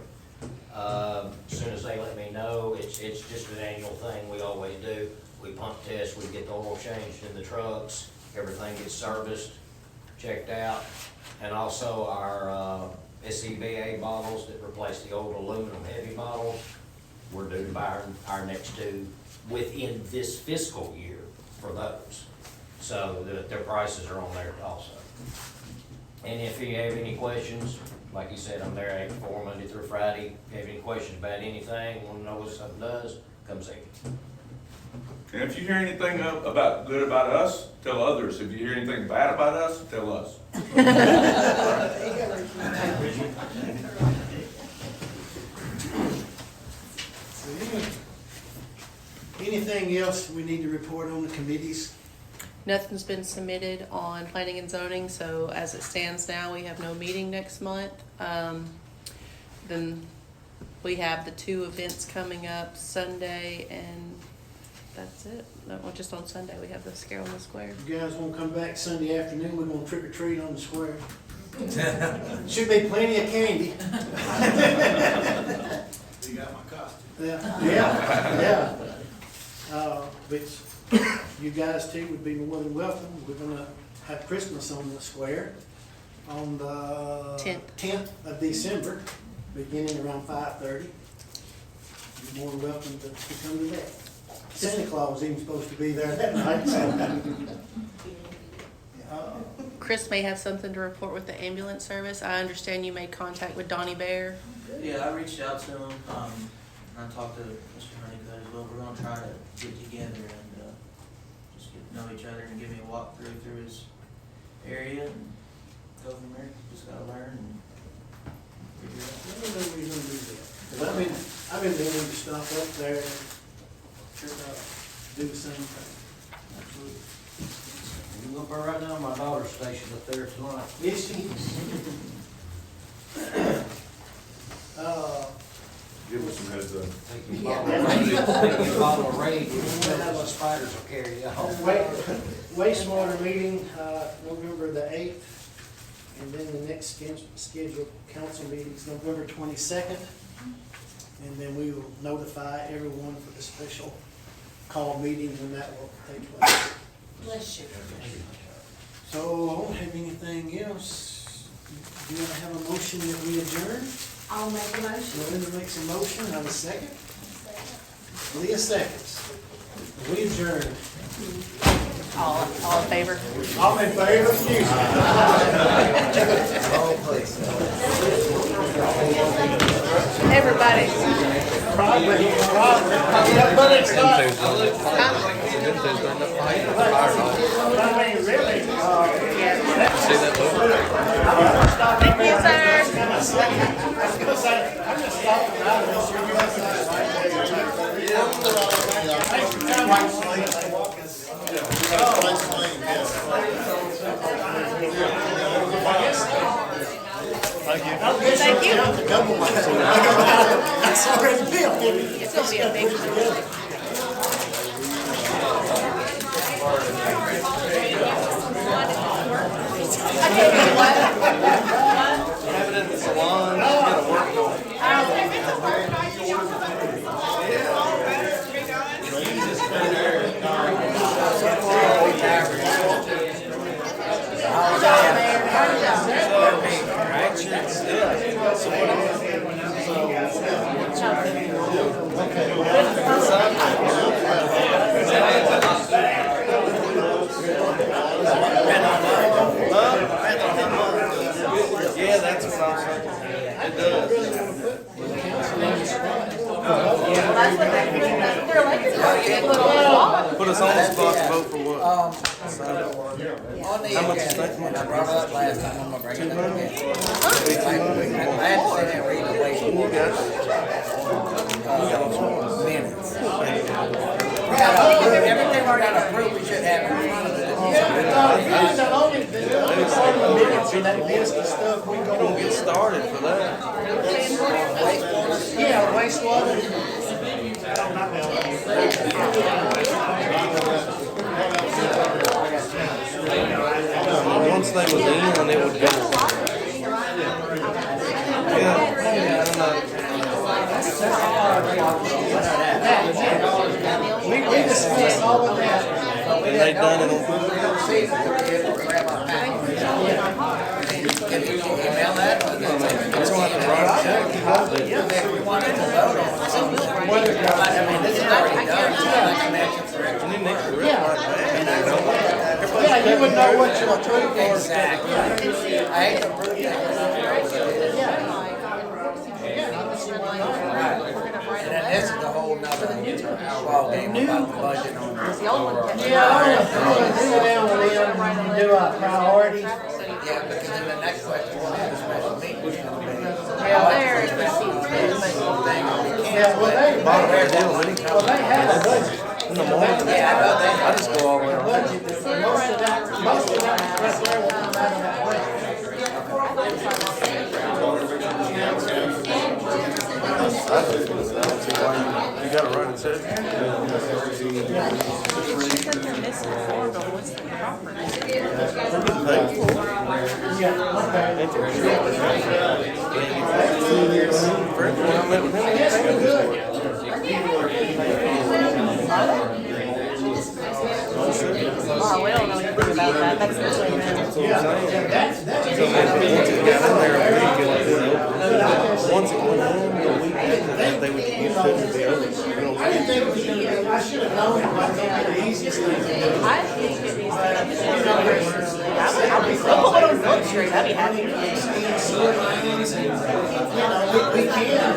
Speaker 12: As soon as they let me know, it's just an annual thing we always do. We pump test, we get the oil changed in the trucks, everything gets serviced, checked out, and also our SCBA bottles that replace the old aluminum heavy bottles, we're due to buy our next 2 within this fiscal year for those. So their prices are on there also. And if you have any questions, like you said, I'm there 8 to 4 Monday through Friday. If you have any questions about anything, want to know what something does, come see me.
Speaker 16: And if you hear anything good about us, tell others. If you hear anything bad about us, tell us.
Speaker 10: Anything else we need to report on the committees?
Speaker 6: Nothing's been submitted on planning and zoning, so as it stands now, we have no meeting next month. Then we have the 2 events coming up Sunday, and that's it. No, well, just on Sunday, we have the Scare on the Square.
Speaker 10: You guys wanna come back Sunday afternoon, we're gonna trick or treat on the square. Should be plenty of candy.
Speaker 13: You got my costume.
Speaker 10: Yeah. Which you guys too would be more than welcome. We're gonna have Christmas on the square on the 10th of December, beginning around 5:30. You're more than welcome to come to that. Santa Claus even supposed to be there that night, so.
Speaker 6: Chris may have something to report with the ambulance service. I understand you made contact with Donnie Bear.
Speaker 4: Yeah, I reached out to him, and I talked to Mr. Honeycutt as well. We're gonna try to get together and, just get to know each other and give me a walkthrough through his area and go from there. Just gotta learn and figure it out.
Speaker 10: I don't know we're gonna do that. 'Cause I've been willing to stop up there and do the same thing.
Speaker 4: Absolutely.
Speaker 14: You go right now, my daughter's stationed up there tonight.
Speaker 10: Is she?
Speaker 11: Give us some heads up.
Speaker 14: Take your bottle of rain, those spiders will carry you off.
Speaker 10: Wastewater meeting, November the 8th, and then the next scheduled council meeting is November 22nd. And then we will notify everyone for the special call meeting when that will take place.
Speaker 3: Bless you.
Speaker 10: So I don't have anything else. Do you want to have a motion that we adjourn?
Speaker 3: I'll make a motion.
Speaker 10: Linda makes a motion, have a second? Leah seconds. We adjourn.
Speaker 6: All in favor?
Speaker 10: I'm in favor, excuse me.
Speaker 6: Everybody.
Speaker 10: Probably. But it's not. I mean, really.
Speaker 6: Thank you, sir.
Speaker 10: I'm just talking out of Thank you.
Speaker 6: Thank you.
Speaker 10: That's already built.
Speaker 6: It's gonna be a big project. I tell you what.
Speaker 4: Have it in the salon, get a work going. Yeah, that's what I'm saying. It does.
Speaker 6: That's what they're like.
Speaker 4: Put us on the spot to vote for what?
Speaker 14: On the agenda, and I brought it up last time, I'm gonna bring it up again. I had to sit there and read the way minutes. We gotta approve, everything we gotta approve, we should have in front of it.
Speaker 10: The only minutes in that list of stuff we
Speaker 4: Don't get started for that.
Speaker 10: Yeah, wastewater.
Speaker 4: Once they was in, it would go. Yeah, I'm not.
Speaker 10: We discussed all of that.
Speaker 4: And they done it on.
Speaker 14: Can you email that?
Speaker 4: It's gonna have to write a check.
Speaker 14: We wanted to vote on it. I mean, this is already done, so I can mention for it.
Speaker 4: And then they could write that.
Speaker 10: Yeah, you would know what you approved for.
Speaker 14: Exactly. I hate to approve and then this is the whole nother ball game about the budget on this.
Speaker 10: Do our priorities.
Speaker 14: Yeah, because then the next question we'll have a special meeting is gonna be.
Speaker 10: Yeah, well, they have a budget.
Speaker 4: In the morning.
Speaker 14: Yeah, I know that.
Speaker 4: I just go all around.
Speaker 10: Budget, most of that right there will come out of that budget.
Speaker 4: You gotta write a check.
Speaker 6: What's the property? Oh, we don't know anything about that. That's between them.
Speaker 4: Once it went in, the week, they would, you couldn't be over.
Speaker 10: I didn't think it was gonna be, I should have known The easiest thing to do.
Speaker 6: I think it needs to come to the personally. I'll put it on Brook Street, I'd be happy.
Speaker 10: We can.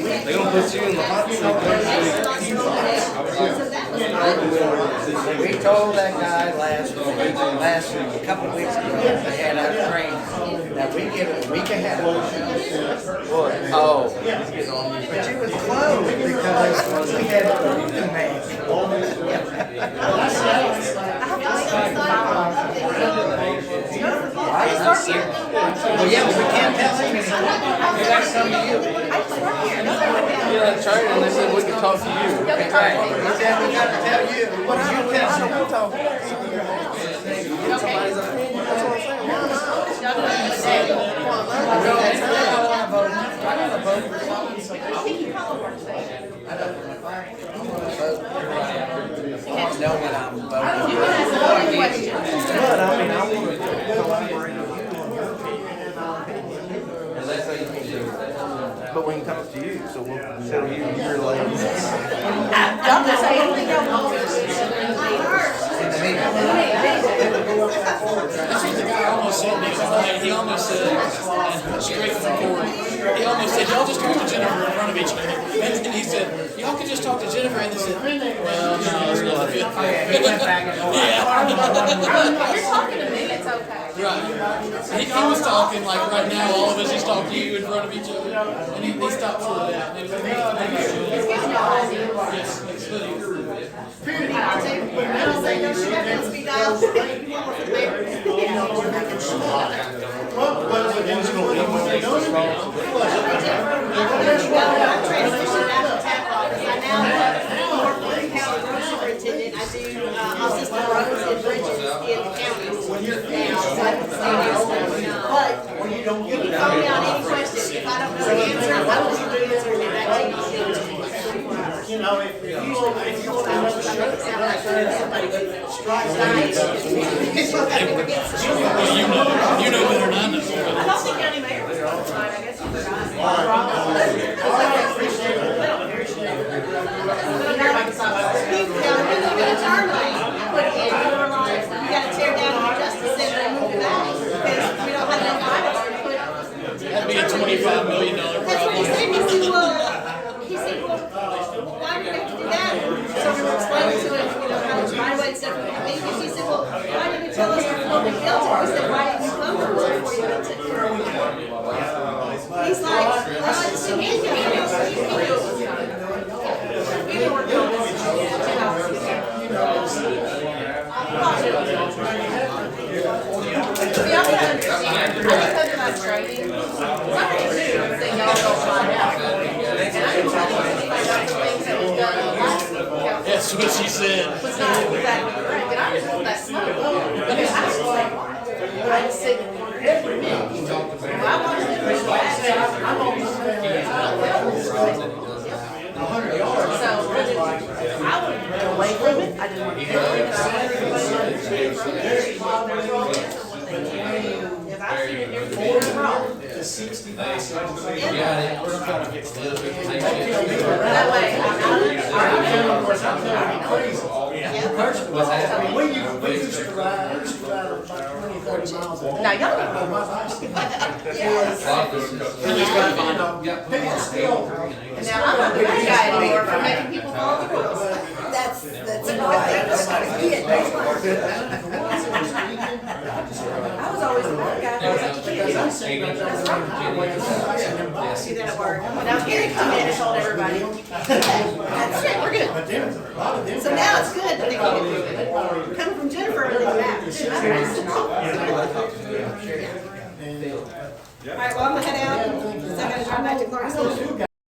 Speaker 14: They gonna put you in the hot seat. We told that guy last couple of weeks ago, they had our train, that we give it a week ahead of time. Oh. But you was closed because we had a roofing man. Well, yeah, but we can't tell him anything. We gotta come to you.
Speaker 12: Yeah, that's right, and they said we could talk to you.
Speaker 14: That's right. He said we gotta tell you. What you tell him? Know what I'm voting.
Speaker 6: You can ask all the questions.
Speaker 10: But I mean, I want to collaborate with you on your
Speaker 5: But we can talk to you, so we'll tell you your lady.
Speaker 6: Y'all can say anything y'all want.
Speaker 13: The guy almost said, Nick, he almost said, straight from the court, he almost said, y'all just talk to Jennifer in front of each other. And he said, y'all can just talk to Jennifer, and they said, well, no, it's not good.
Speaker 14: He went back and forth.
Speaker 6: You're talking to me, it's okay.
Speaker 13: Right. He was talking like right now, all of us, he's talking to you in front of each other, and he stopped for that. And he was like, no, yes, it's funny.
Speaker 2: I don't say no shit, that's speed dial. Superintendent, I do, assistant roads and bridges in the county now. But you can call me on any question, if I don't know the answer, I will give you the answer and get back to you.
Speaker 10: You know, if you want to another show, somebody strikes
Speaker 13: Well, you know better than I know.
Speaker 6: I thought the county mayor was on tonight, I guess he forgot.
Speaker 2: You gotta tear down the Justice Center and move it back, because we don't have enough items to put.
Speaker 13: That'd be a $25 million
Speaker 2: That's what
Speaker 13: problem.
Speaker 2: he said, he said, well, why do we have to do that? So we were explaining to him, how much right away and stuff we could make, and he said, well, why didn't you tell us before we built it? We said, why didn't you come to us before you built it? He's like, it's an inconvenience, we've been working on this.
Speaker 6: See, I'm gonna understand, I think that's my training, I think y'all don't find out. And I can tell you, I got things that was done last council.
Speaker 13: That's what she said.
Speaker 6: Was not exactly correct, and I just want that smoke, because I just like, I just sit in the corner every minute. If I wanted to bring back, I'm almost so, I wouldn't get away from it, I just want to tell you that I want if I see it here, it's wrong.
Speaker 10: to 60
Speaker 6: That way,
Speaker 10: We used to ride about 20, 30 miles a day.
Speaker 6: now y'all
Speaker 10: On my bicycle. People still,
Speaker 6: and now I'm not the bad guy anymore for making people follow the rules.
Speaker 3: That's right.
Speaker 6: I was always the bad guy.
Speaker 2: See that at work. Without Gary come in and told everybody. That's it, we're good.
Speaker 10: but them, a lot of them.
Speaker 2: So now it's good that they can't approve it. Coming from Jennifer, really bad. All right, well, I'm gonna head out, because I gotta drive back to Clarksville.